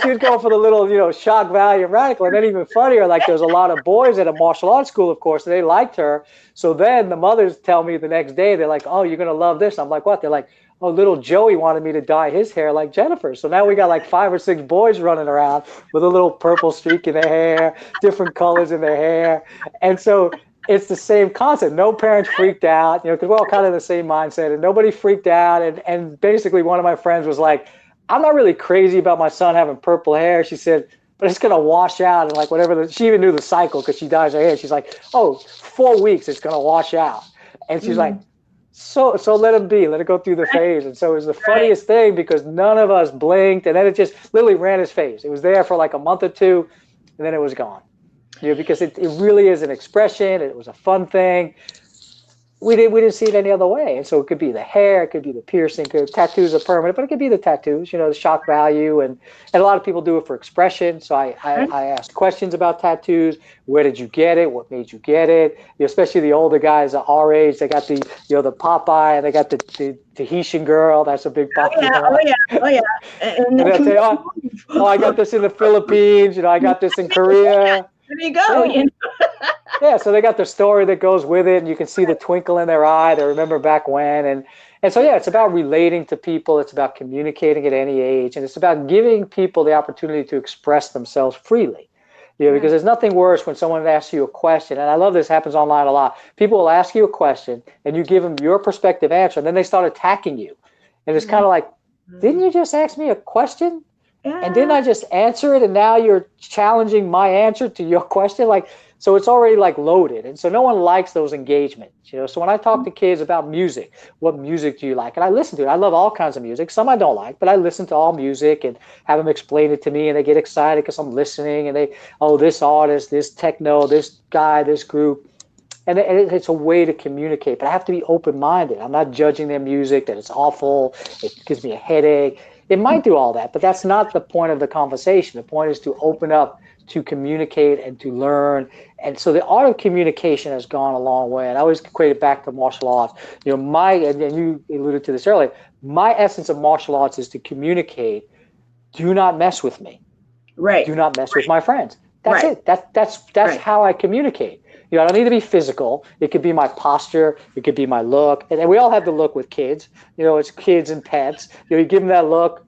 was going for the little, shock value of radical. And then even funnier, like there's a lot of boys at a martial arts school, of course, and they liked her. So then the mothers tell me the next day, they're like, oh, you're going to love this. I'm like, what? They're like, oh, little Joey wanted me to dye his hair like Jennifer. So now we got like 5 or 6 boys running around with a little purple streak in their hair, different colors in their hair. And so it's the same concept. No parents freaked out, because we're all kind of the same mindset, and nobody freaked out. And basically one of my friends was like, I'm not really crazy about my son having purple hair. She said, but it's going to wash out. And like whatever, she even knew the cycle because she dyes her hair. She's like, 4 weeks, it's going to wash out. And she's like, so let him be, let it go through the phase. And so it was the funniest thing, because none of us blinked, and then it just literally ran his face. It was there for like a month or two, and then it was gone. Because it really is an expression. It was a fun thing. We didn't see it any other way. And so it could be the hair, it could be the piercing, tattoos are permanent, but it could be the tattoos, the shock value. And a lot of people do it for expression. So I asked questions about tattoos. Where did you get it? What made you get it? Especially the older guys at our age, they got the Popeye, and they got the Tahitian girl. That's a big Popeye. Oh yeah. And they'll say, oh, I got this in the Philippines. I got this in Korea. There you go. Yeah. Yeah, so they got their story that goes with it, and you can see the twinkle in their eye. They remember back when, and so yeah, it's about relating to people. It's about communicating at any age, and it's about giving people the opportunity to express themselves freely. Because there's nothing worse when someone asks you a question, and I love this happens online a lot. People will ask you a question, and you give them your perspective answer, and then they start attacking you, and it's kind of like, didn't you just ask me a question? And didn't I just answer it? And now you're challenging my answer to your question. Like, so it's already like loaded. And so no one likes those engagements. So when I talk to kids about music, what music do you like? And I listen to it. I love all kinds of music. Some I don't like, but I listen to all music and have them explain it to me. And they get excited because I'm listening. And this artist, this techno, this guy, this group. And it's a way to communicate, but I have to be open-minded. I'm not judging their music, that it's awful, it gives me a headache. It might do all that, but that's not the point of the conversation. The point is to open up, to communicate, and to learn. And so the art of communication has gone a long way. And I always equate it back to martial arts. And you alluded to this earlier, my essence of martial arts is to communicate. Do not mess with me. Right. Do not mess with my friends. That's it. That's how I communicate. I don't need to be physical. It could be my posture. It could be my look. And we all have the look with kids. It's kids and pets. You give them that look,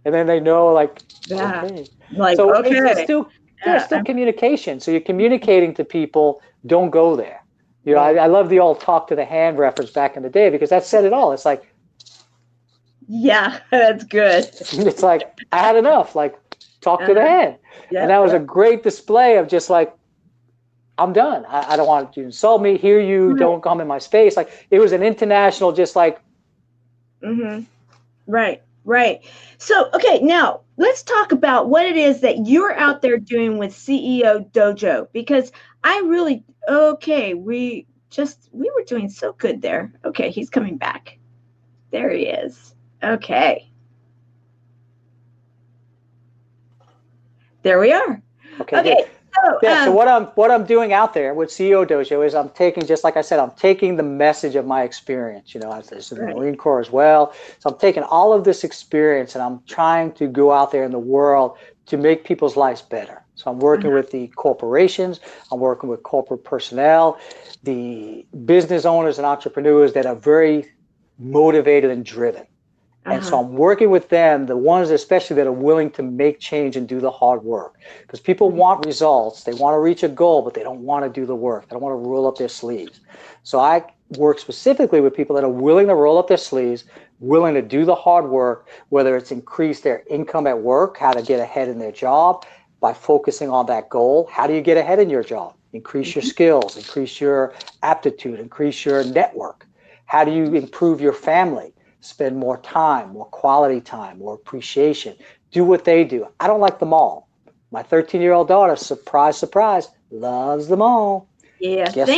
and then they know, like, okay. So it's still communication. So you're communicating to people. Don't go there. I love the old talk to the hand reference back in the day, because that said it all. It's like, yeah, that's good. It's like, I had enough. Like, talk to the hand. Yeah, and that was a great display of just like, I'm done. I don't want you to insult me. Hear you. Don't come in my space. Like, it was an international, just like. Right. So, okay, now let's talk about what it is that you're out there doing with CEO Dojo, because we were doing so good there. Okay, he's coming back. There he is. Okay. There we are. Okay. So what I'm doing out there with CEO Dojo is I'm taking, just like I said, I'm taking the message of my experience. I was in the Marine Corps as well. So I'm taking all of this experience and I'm trying to go out there in the world to make people's lives better. So I'm working with the corporations, I'm working with corporate personnel, the business owners and entrepreneurs that are very motivated and driven. And so I'm working with them, the ones especially that are willing to make change and do the hard work. Because people want results. They want to reach a goal, but they don't want to do the work. They don't want to roll up their sleeves. So I work specifically with people that are willing to roll up their sleeves, willing to do the hard work, whether it's increase their income at work, how to get ahead in their job by focusing on that goal. How do you get ahead in your job? Increase your skills, increase your aptitude, increase your network. How do you improve your family? Spend more time, more quality time, more appreciation. Do what they do. I don't like them all. My 13-year-old daughter, surprise, surprise, loves them all. Yeah. Guess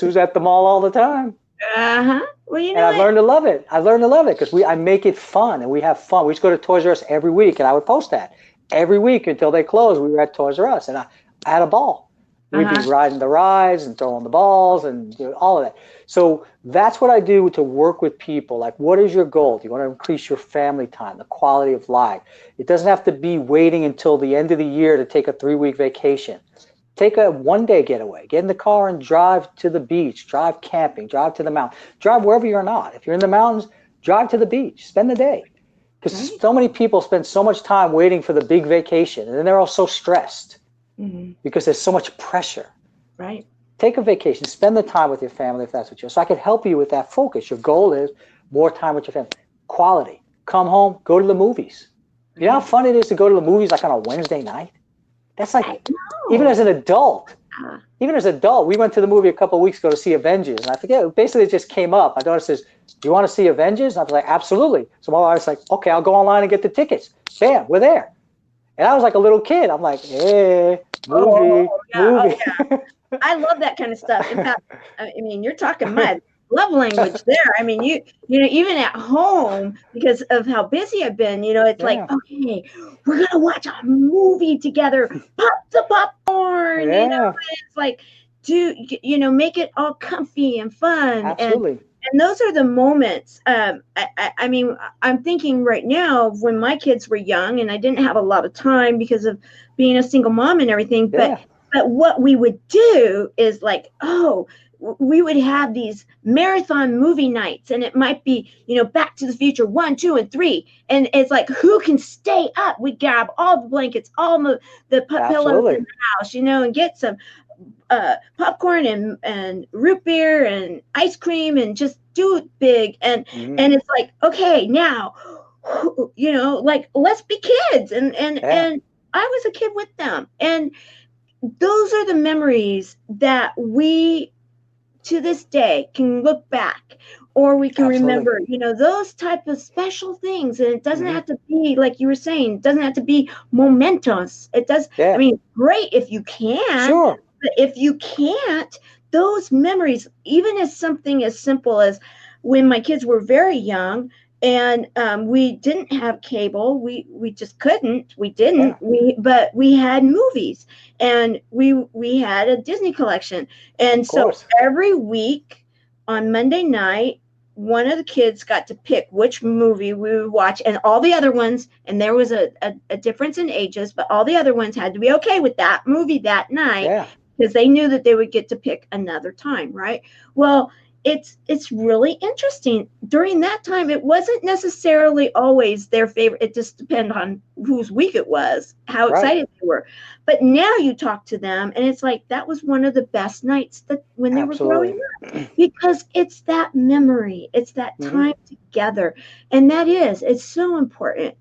who's at the mall all the time? Well, and I've learned to love it. I've learned to love it because I make it fun and we have fun. We used to go to Toys R Us every week, and I would post that every week until they closed. We were at Toys R Us, and I had a ball. We'd be riding the rides and throwing the balls and all of that. So that's what I do to work with people. Like, what is your goal? Do you want to increase your family time, the quality of life? It doesn't have to be waiting until the end of the year to take a 3-week vacation. Take a one-day getaway. Get in the car and drive to the beach. Drive camping. Drive to the mountain. Drive wherever you're not. If you're in the mountains, drive to the beach. Spend the day. Because so many people spend so much time waiting for the big vacation, and then they're all so stressed. Because there's so much pressure. Right. Take a vacation. Spend the time with your family if that's what you're. So I can help you with that focus. Your goal is more time with your family. Quality. Come home. Go to the movies. You know how fun it is to go to the movies like on a Wednesday night? That's like, even as an adult. Even as an adult, we went to the movie a couple of weeks ago to see Avengers. And I forget, basically it just came up. My daughter says, do you want to see Avengers? And I was like, absolutely. So my wife's like, okay, I'll go online and get the tickets. Bam, we're there. And I was like a little kid. I'm like, hey, movie. I love that kind of stuff. In fact, I mean, you're talking my love language there. I mean, you know, even at home, because of how busy I've been, it's like, okay, we're going to watch a movie together. Pop the popcorn. It's like, make it all comfy and fun. Absolutely. And those are the moments. I mean, I'm thinking right now of when my kids were young and I didn't have a lot of time because of being a single mom and everything. But Yeah, what we would do is like, oh, we would have these marathon movie nights, and it might be, Back to the Future 1, 2, and 3, and it's like who can stay up. We grab all the blankets, all the pillows in absolutely. the house, and get some popcorn and root beer and ice cream and just do it big. And Hmm. and it's like, okay, now, like, let's be kids. Yeah, And I was a kid with them. And those are the memories that we to this day can look back, or we can absolutely. remember, those type of special things. And it doesn't Hmm. have to be like you were saying, it doesn't have to be momentous. It does. I Yeah, mean, great if you can, sure. but if you can't, those memories, even as something as simple as when my kids were very young, and we didn't have cable, we just couldn't, we didn't, Yeah, but we had movies, and we had a Disney collection. And of so course. every week on Monday night, one of the kids got to pick which movie we would watch, and all the other ones, and there was a difference in ages, but all the other ones had to be okay with that movie that night, Yeah. because they knew that they would get to pick another time, right? Well, it's really interesting. During that time, it wasn't necessarily always their favorite. It just depended on whose week it was, how Right. excited they were. But now you talk to them, and it's like that was one of the best nights that when they were growing Absolutely. up, because it's that memory, it's that Hmm. time together, and it's so important.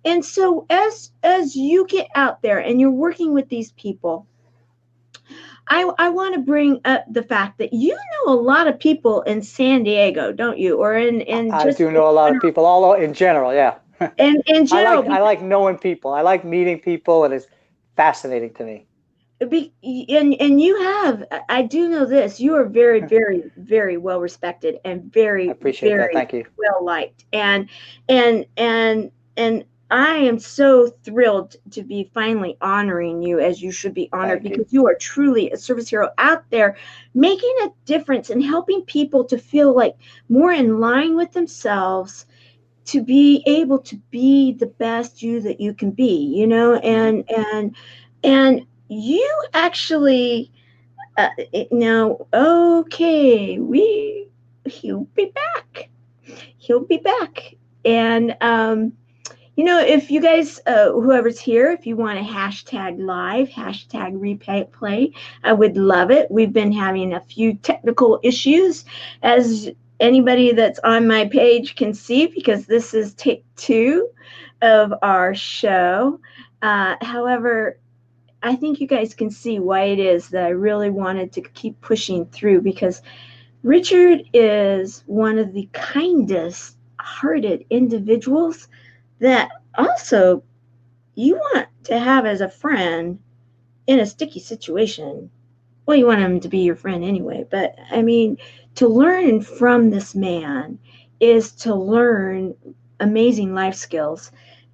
And so as you get out there and you're working with these people, I want to bring up the fact that you know a lot of people in San Diego, don't you? Or in I just do know a lot of people, all in general. Yeah. in I general, like I like knowing people. I like meeting people, and it's fascinating to me. and you have, I do know this, you are very, very, very well respected and I very, appreciate that. very Thank you. well liked. And I am so thrilled to be finally honoring you as you should be honored, Thank you. because you are truly a service hero out there making a difference and helping people to feel like more in line with themselves, to be able to be the best you that you can be, Hmm. and you actually, now, okay, he'll be back. He'll be back. And if you guys, whoever's here, if you want to hashtag live, hashtag replay, I would love it. We've been having a few technical issues, as anybody that's on my page can see, because this is take 2 of our show. However, I think you guys can see why it is that I really wanted to keep pushing through, because Richard is one of the kindest hearted individuals that also you want to have as a friend in a sticky situation. Well, you want him to be your friend anyway, but I mean, to learn from this man is to learn amazing life skills.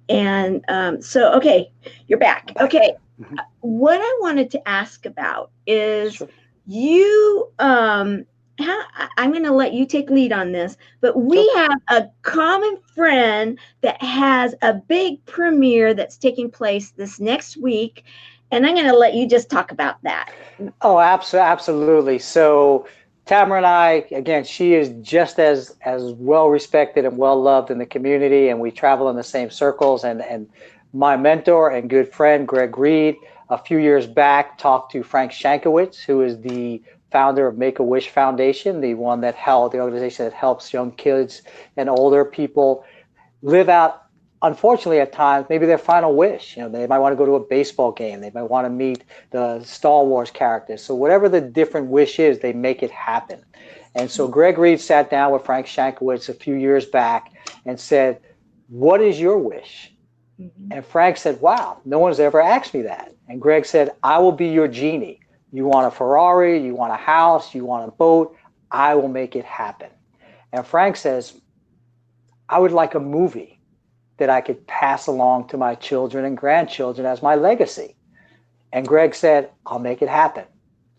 And so, okay, you're back. I'm back. Okay, Hmm. what I wanted to ask about is Sure. you how, I'm going to let you take lead on this, but we Sure. have a common friend that has a big premiere that's taking place this next week, and I'm going to let you just talk about that. Oh, absolutely. So Tamara and I, again, she is just as well respected and well loved in the community, and we travel in the same circles. And my mentor and good friend Greg Reed, a few years back, talked to Frank Shankowitz, who is the founder of Make a Wish Foundation, the organization that helps young kids and older people live out, unfortunately, at times, maybe their final wish. They might want to go to a baseball game. They might want to meet the Star Wars characters. So whatever the different wish is, they make it happen. And so Greg Reed sat down with Frank Shankowitz a few years back and said, "What is your wish?" Mhm. And Frank said, "Wow, no one's ever asked me that." And Greg said, "I will be your genie. You want a Ferrari, you want a house, you want a boat, I will make it happen." And Frank says, "I would like a movie that I could pass along to my children and grandchildren as my legacy." And Greg said, "I'll make it happen."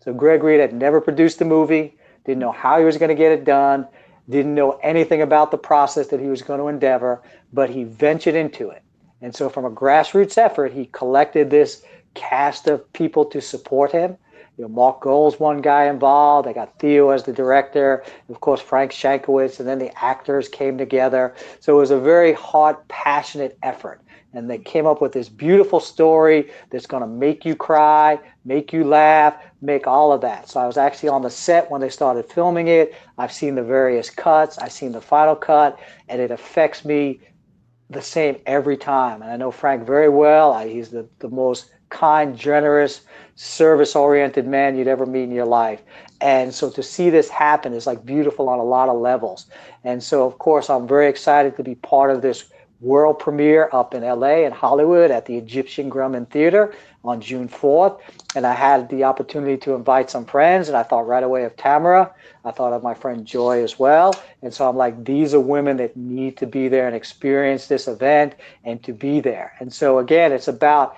So Greg Reed had never produced a movie, didn't know how he was going to get it done. didn't know anything about the process that he was going to endeavor, but he ventured into it. And so from a grassroots effort, he collected this cast of people to support him. Mark Gold's one guy involved. I got Theo as the director, of course Frank Shankowitz, and then the actors came together. So it was a very heart, passionate effort. And they came up with this beautiful story that's going to make you cry, make you laugh, make all of that. So I was actually on the set when they started filming it. I've seen the various cuts. I've seen the final cut, and it affects me the same every time. And I know Frank very well. He's the most kind, generous, service-oriented man you'd ever meet in your life. And so to see this happen is like beautiful on a lot of levels. And so, of course, I'm very excited to be part of this world premiere up in LA and Hollywood at the Egyptian Grumman Theater on June 4th. And I had the opportunity to invite some friends, and I thought right away of Tamara. I thought of my friend Joy as well. And so I'm like, these are women that need to be there and experience this event and to be there. And so again, it's about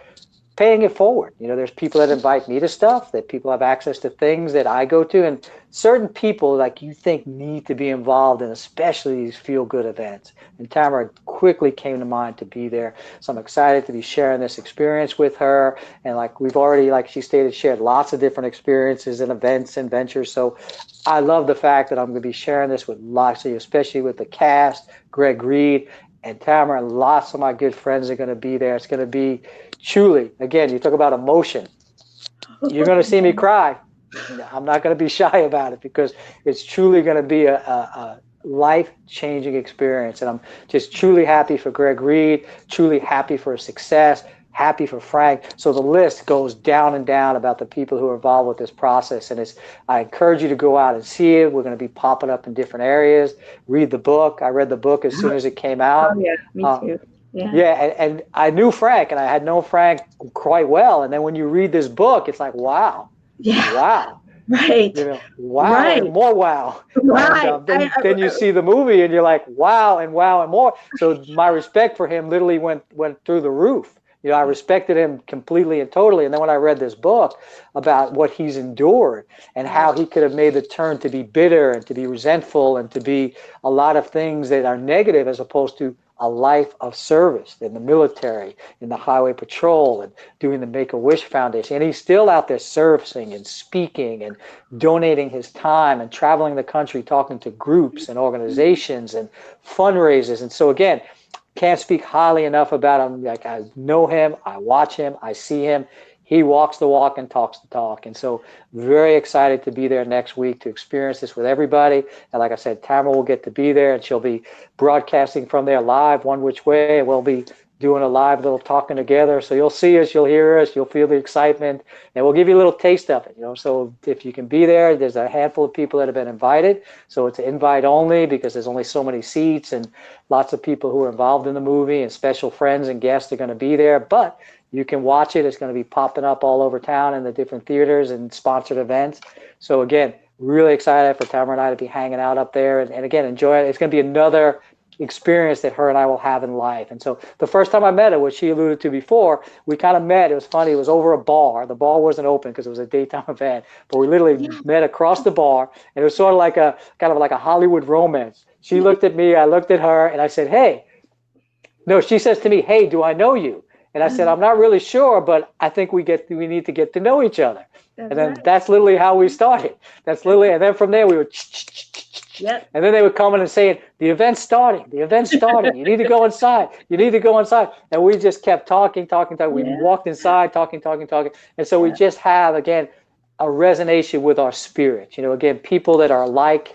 paying it forward. There's people that invite me to stuff, that people have access to things that I go to, and certain people like you think need to be involved in, especially these feel-good events. And Tamara quickly came to mind to be there. So I'm excited to be sharing this experience with her. And like we've already, like she stated, shared lots of different experiences and events and ventures. So I love the fact that I'm going to be sharing this with lots of you, especially with the cast, Greg Reed and Tamara, and lots of my good friends are going to be there. It's going to be truly, again, you talk about emotion. You're going to see me cry. I'm not going to be shy about it because it's truly going to be a life-changing experience. And I'm just truly happy for Greg Reed, truly happy for his success, happy for Frank. So the list goes down and down about the people who are involved with this process. And I encourage you to go out and see it. We're going to be popping up in different areas. Read the book. I read the book as soon as it came out. Oh, yeah, me too. Yeah, and I knew Frank, and I had known Frank quite well. And then when you read this book, it's like, wow. Yeah. Wow. Right. Wow, right. and more wow. Right. And then you see the movie and you're like, wow and more. So my respect for him literally went through the roof. I respected him completely and totally. And then when I read this book about what he's endured and how he could have made the turn to be bitter and to be resentful and to be a lot of things that are negative as opposed to a life of service in the military, in the highway patrol, and doing the Make-A-Wish Foundation. And he's still out there servicing and speaking and donating his time and traveling the country, talking to groups and organizations and fundraisers. And so again, can't speak highly enough about him. Like, I know him, I watch him, I see him. He walks the walk and talks the talk. And so very excited to be there next week to experience this with everybody. And like I said, Tamara will get to be there, and she'll be broadcasting from there live, one which way. And we'll be doing a live little talking together. So you'll see us, you'll hear us, you'll feel the excitement, and we'll give you a little taste of it. So if you can be there, there's a handful of people that have been invited. So it's invite only because there's only so many seats, and lots of people who are involved in the movie and special friends and guests are going to be there. But you can watch it. It's going to be popping up all over town in the different theaters and sponsored events. So again, really excited for Tamara and I to be hanging out up there. And again, enjoy it. It's going to be another experience that her and I will have in life. And so the first time I met her, which she alluded to before, we kind of met. It was funny. It was over a bar. The bar wasn't open because it was a daytime event, but we literally met across the bar, and it was sort of like a Hollywood romance. She looked at me, I looked at her, and I said, hey. No, she says to me, hey, do I know you? And I said, I'm not really sure, but I think we need to get to know each other. And then that's literally how we started. That's literally, and then from there we would, and then they would come in and saying, the event's starting. You need to go inside. And we just kept talking. We walked inside, talking. And so we just have, again, a resonation with our spirit. Again, people that are alike,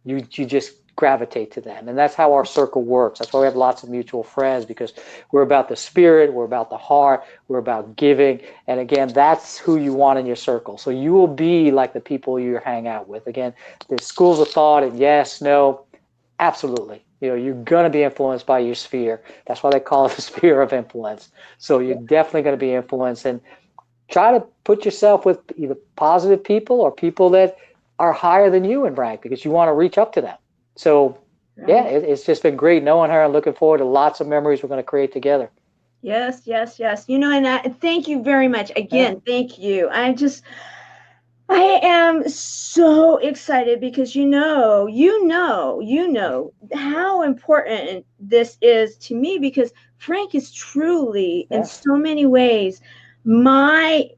you just gravitate to them. And that's how our circle works. That's why we have lots of mutual friends, because we're about the spirit, we're about the heart, we're about giving. And again, that's who you want in your circle. So you will be like the people you hang out with. Again, there's schools of thought, and yes, no, absolutely. You're going to be influenced by your sphere. That's why they call it the sphere of influence. So you're definitely going to be influenced, and try to put yourself with either positive people or people that are higher than you in rank, because you want to reach up to them. So, yeah, it's just been great knowing her, and looking forward to lots of memories we're going to create together. Yes. And thank you very much. Again, thank you. I am so excited because how important this is to me, because Frank is truly, in Yes. so many ways, my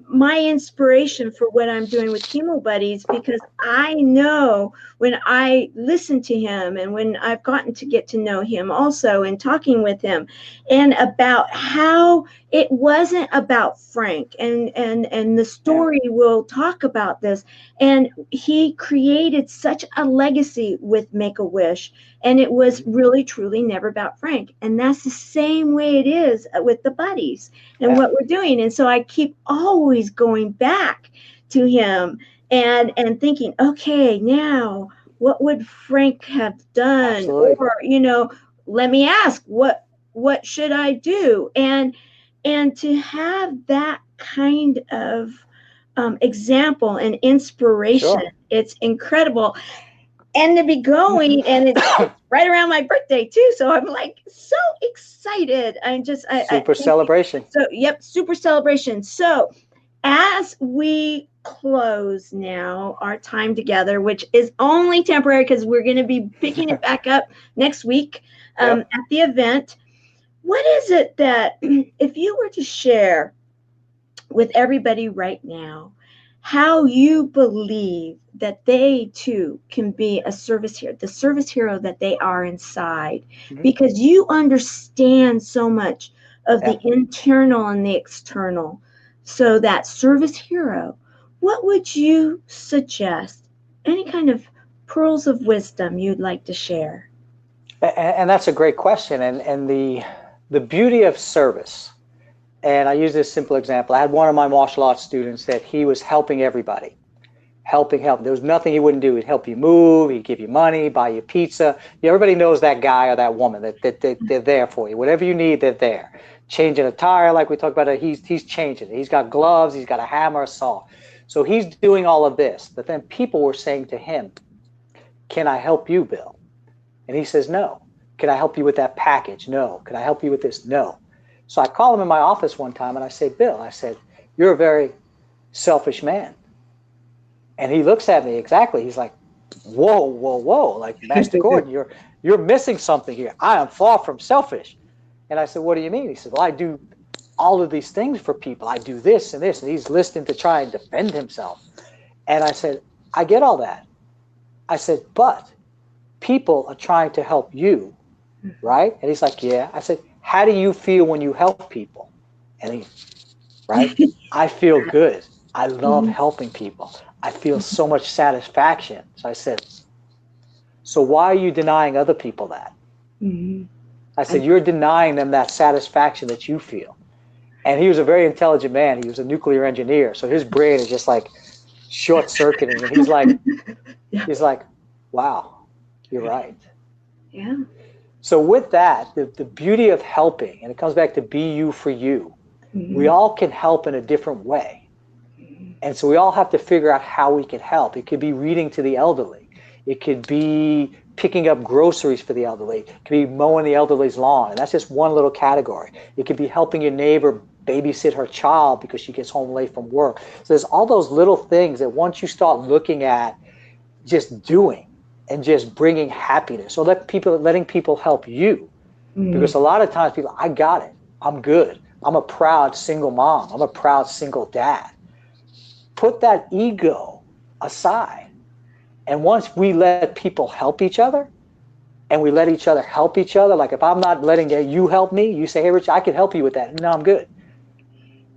my inspiration for what I'm doing with Chemo Buddies, because I know when I listen to him and when I've gotten to get to know him also and talking with him, and about how it wasn't about Frank, and the Yeah. story will talk about this, and he created such a legacy with Make-A-Wish, and it was Mhm. really truly never about Frank, and that's the same way it is with the buddies and Yeah. what we're doing. And so I keep always going back to him and thinking, okay, now what would Frank have done? Absolutely. Or, let me ask, what should I do? And to have that kind of example and inspiration, Sure. it's incredible. And to be going, and it's right around my birthday too, so I'm like so excited. I'm just I Super think celebration. so. Yep, super celebration. So as we close now our time together, which is only temporary because we're going to be picking it back up next week Yep. at the event, what is it that if you were to share with everybody right now how you believe that they too can be a service hero, the service hero that they are inside, Mhm. because you understand so much of the Yeah. internal and the external. So, that service hero, what would you suggest? Any kind of pearls of wisdom you'd like to share? And that's a great question. And the beauty of service, and I use this simple example. I had one of my martial arts students that he was helping everybody, helping. There was nothing he wouldn't do. He'd help you move, he'd give you money, buy you pizza. Everybody knows that guy or that woman that they're there for you. Whatever you need, they're there. Changing a tire, like we talked about, he's changing it. He's got gloves, he's got a hammer, a saw. So he's doing all of this. But then people were saying to him, "Can I help you, Bill?" And he says, "No." "Can I help you with that package?" "No." "Can I help you with this?" "No." So I call him in my office one time and I say, "Bill," I said, "you're a very selfish man." And he looks at me exactly. He's like, "Whoa, whoa, whoa. Like, Master Gordon, you're missing something here. I am far from selfish." And I said, "What do you mean?" He said, "Well, I do all of these things for people. I do this and this." And he's listening to try and defend himself. And I said, "I get all that." I said, "But people are trying to help you, right?" And he's like, "Yeah." I said, "How do you feel when you help people?" And he, right? "I feel good. I love Mhm, helping people. I feel so much satisfaction." So I said, "So why are you denying other people that?" mhm. I said, "You're denying them that satisfaction that you feel." And he was a very intelligent man. He was a nuclear engineer. So his brain is just like short circuiting. And Yeah, he's like, wow, you're right. yeah. So with that, the beauty of helping, and it comes back to be you for you, we Mhm, all can help in a different way. And so we all have to figure out how we can help. It could be reading to the elderly. It could be picking up groceries for the elderly. It could be mowing the elderly's lawn. And that's just one little category. It could be helping your neighbor babysit her child because she gets home late from work. So there's all those little things that once you start looking at just doing and just bringing happiness, so letting people help you. mhm, Because a lot of times people, "I got it. I'm good. I'm a proud single mom. I'm a proud single dad." Put that ego aside. And once we let people help each other and we let each other help each other, like if I'm not letting you help me, you say, "Hey, Rich, I can help you with that." "No, I'm good."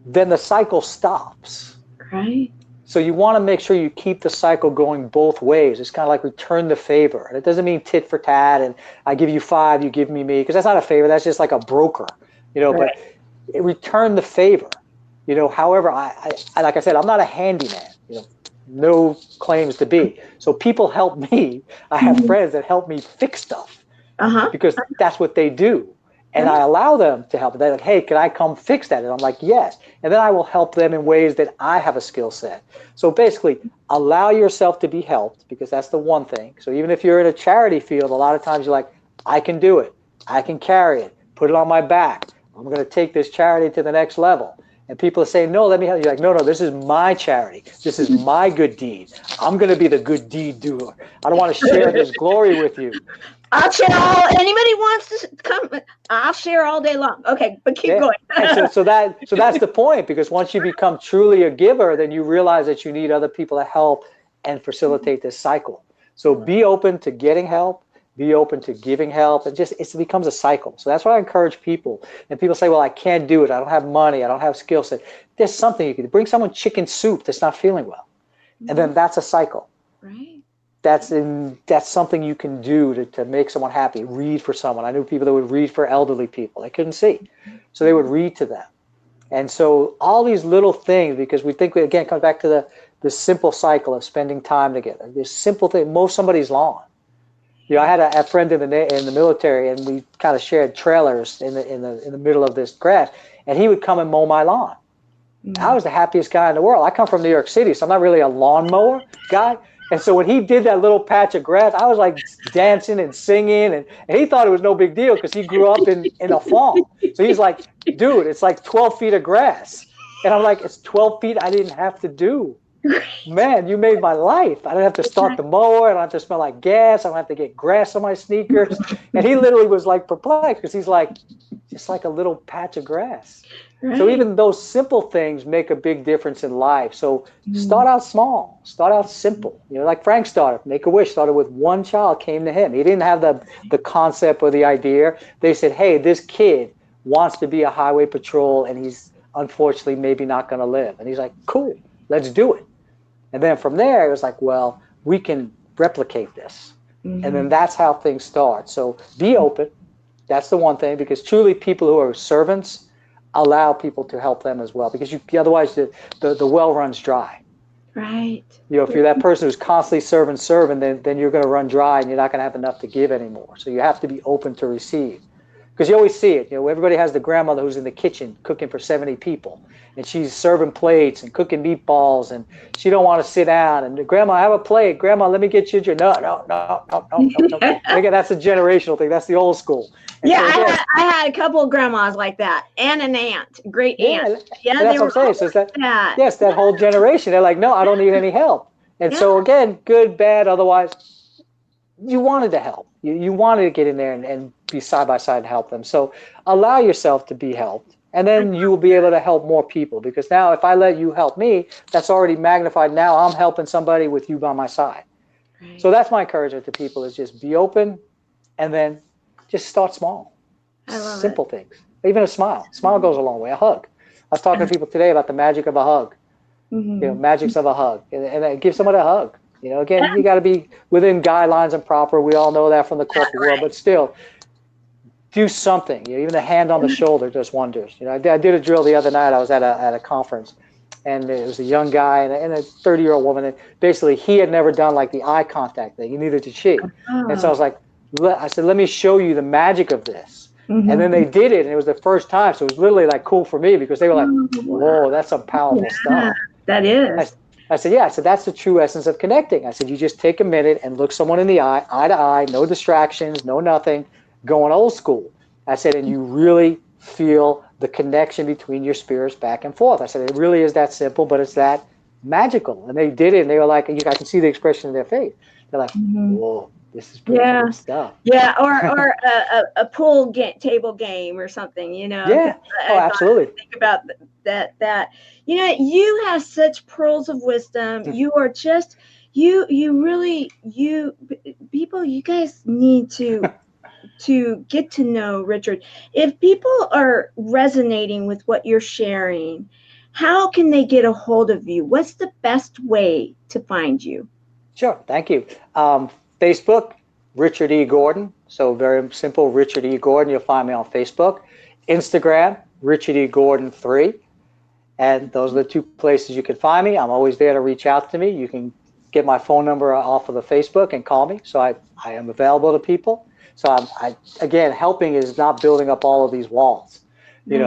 Then the cycle stops. right. So you want to make sure you keep the cycle going both ways. It's kind of like return the favor. And it doesn't mean tit for tat and I give you five, you give me, because that's not a favor. That's just like a broker, but Right. return the favor. However, like I said, I'm not a handyman, no claims to be. So people help me. I have Mhm. friends that help me fix stuff Uh-huh. because that's what they do. And I Right. allow them to help. They're like, "Hey, can I come fix that?" And I'm like, "Yes." And then I will help them in ways that I have a skill set. So basically, allow yourself to be helped, because that's the one thing. So even if you're in a charity field, a lot of times you're like, "I can do it. I can carry it. Put it on my back. I'm going to take this charity to the next level." And people say, no, let me help you. You're like, no, this is my charity. This is my good deed. I'm going to be the good deed doer. I don't want to share this glory with you. I'll share all. Anybody wants to come? I'll share all day long. Okay, but keep going. And so that's the point, because once you become truly a giver, then you realize that you need other people to help and facilitate this cycle. So be open to getting help. Be open to giving help, and it becomes a cycle. So that's why I encourage people. And people say, well, I can't do it. I don't have money. I don't have skill set. There's something you can do. Bring someone chicken soup that's not feeling well. And then that's a cycle. Right. That's something you can do to make someone happy. Read for someone. I knew people that would read for elderly people. They couldn't see. So they would read to them. And so all these little things, because we think, again, it comes back to the simple cycle of spending time together. This simple thing, mow somebody's lawn. I had a friend in the military, and we kind of shared trailers in the middle of this grass, and he would come and mow my lawn. I was the happiest guy in the world. I come from New York City, so I'm not really a lawnmower guy. And so when he did that little patch of grass, I was like dancing and singing, and he thought it was no big deal because he grew up in a farm. So he's like, dude, it's like 12 feet of grass. And I'm like, it's 12 feet I didn't have to do. Man, you made my life. I don't have to start the mower. I don't have to smell like gas. I don't have to get grass on my sneakers. And he literally was like perplexed, because he's like, just like a little patch of grass. Right. So even those simple things make a big difference in life. So start out small, start out simple. Like Frank started, Make-A-Wish started with one child came to him. He didn't have the concept or the idea. They said, hey, this kid wants to be a highway patrol, and he's unfortunately maybe not going to live. And he's like, cool, let's do it. And then from there, it was like, well, we can replicate this. And then that's how things start. So be open. That's the one thing, because truly people who are servants allow people to help them as well, because otherwise the well runs dry. Right. If you're that person who's constantly serving, then you're going to run dry, and you're not going to have enough to give anymore. So you have to be open to receive. Because you always see it. Everybody has the grandmother who's in the kitchen cooking for 70 people, and she's serving plates and cooking meatballs, and she don't want to sit down. And Grandma, I have a plate. Grandma, let me get you. No. Again, that's a generational thing. That's the old school. And so again, I had a couple of grandmas like that, and an aunt, great aunt. Yeah, that's what I'm saying. So yes, that whole generation. They're like, no, I don't need any help. And so again, good, bad, otherwise, you wanted to help. You wanted to get in there and be side by side and help them. So allow yourself to be helped, and then you will be able to help more people. Because now if I let you help me, that's already magnified. Now I'm helping somebody with you by my side. Right. So that's my encouragement to people, is just be open, and then just start small. I love Simple things. Even a smile. Smile goes a long way. A hug. I was talking to people today about the magic of a hug. Magics of a hug. And give someone a hug. Again, you got to be within guidelines and proper. We all know that from the corporate world, but still, do something. Even a hand on the shoulder does wonders. I did a drill the other night. I was at a conference, and it was a young guy and a 30-year-old woman. And basically, he had never done like the eye contact thing. Neither did she. And so I was like, I said, let me show you the magic of this. And then they did it, and it was the first time. So it was literally like cool for me, because they were like, whoa, that's some powerful stuff. That is. I said, yeah. I said, that's the true essence of connecting. I said, you just take a minute and look someone in the eye to eye, no distractions, no nothing, going old school. I said, and you really feel the connection between your spirits back and forth. I said, it really is that simple, but it's that magical. And they did it, and they were like, I can see the expression in their face. They're like, whoa, this is pretty cool stuff. Yeah, or a pool table game or something, Yeah, absolutely. Think about that. You have such pearls of wisdom. You are just, you people, you guys need to get to know Richard. If people are resonating with what you're sharing, how can they get a hold of you? What's the best way to find you? Sure, thank you. Facebook, Richard E. Gordon. So very simple, Richard E. Gordon. You'll find me on Facebook. Instagram, Richard E. Gordon 3. And those are the two places you can find me. I'm always there to reach out to me. You can get my phone number off of the Facebook and call me. So I am available to people. So again, helping is not building up all of these walls.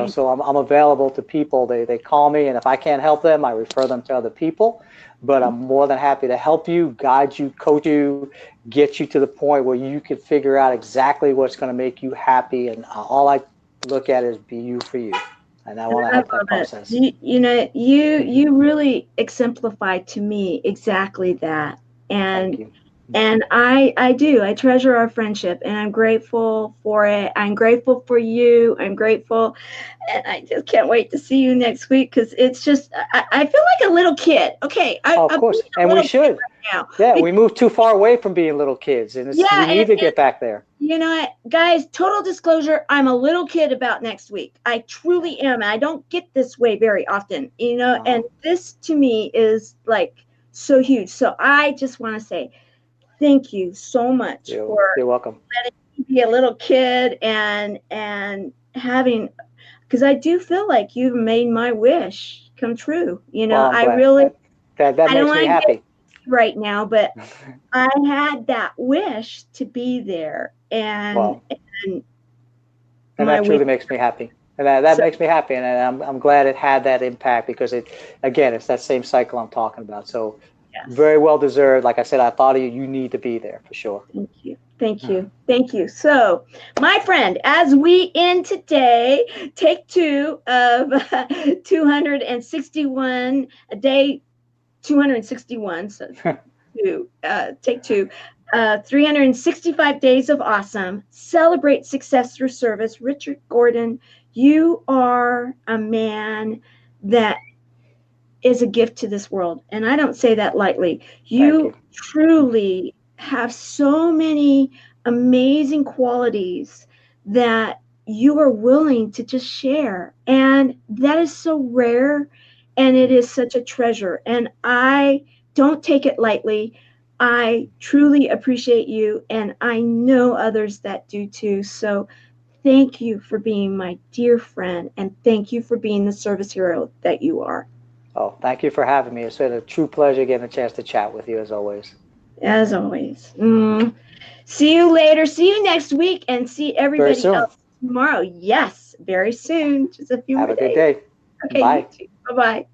So I'm available to people. They call me, and if I can't help them, I refer them to other people. But I'm more than happy to help you, guide you, coach you, get you to the point where you can figure out exactly what's going to make you happy. And all I look at is be you for you. and I want to I help that love it. process. You really exemplify to me exactly that. Thank And you. I treasure our friendship, and I'm grateful for it. I'm grateful for you. I'm grateful, and I just can't wait to see you next week, because it's just I feel like a little kid. Okay, Oh, of I'm being course, a and we little kid should. right now. Yeah, we moved too far away from being little kids, and we Yeah, need to get back there. you know what, guys, total disclosure, I'm a little kid about next week. I truly am. I don't get this way very often, Uh-huh. and this to me is like so huge. So I just want to say thank you so much for You're welcome. letting me be a little kid, and having, because I do feel like you've made my wish come true. Well, I'm I glad. really, That I don't makes me want to get happy. right now, but I had that wish to be there, and Well, and and my that wish. truly makes me happy. And that So makes me happy, and I'm glad it had that impact because again, it's that same cycle I'm talking about. So yes, very well deserved. Like I said, I thought of you. You need to be there for sure. thank you, thank you, thank you. So, my friend, as we end today, take two of 261 a day, 261. So two, take two. 365 days of awesome. Celebrate success through service. Richard Gordon, you are a man that is a gift to this world. And I don't say that lightly. Thank you. You truly have so many amazing qualities that you are willing to just share. And that is so rare, and it is such a treasure. And I don't take it lightly. I truly appreciate you, and I know others that do too. So thank you for being my dear friend, and thank you for being the service hero that you are. Oh, thank you for having me. It's been a true pleasure getting a chance to chat with you as always. As always. See you later. See you next week, and see Very everybody soon. else tomorrow. Yes, very soon. Just a few Have more a good days. day. Okay, you Bye. too. Bye bye.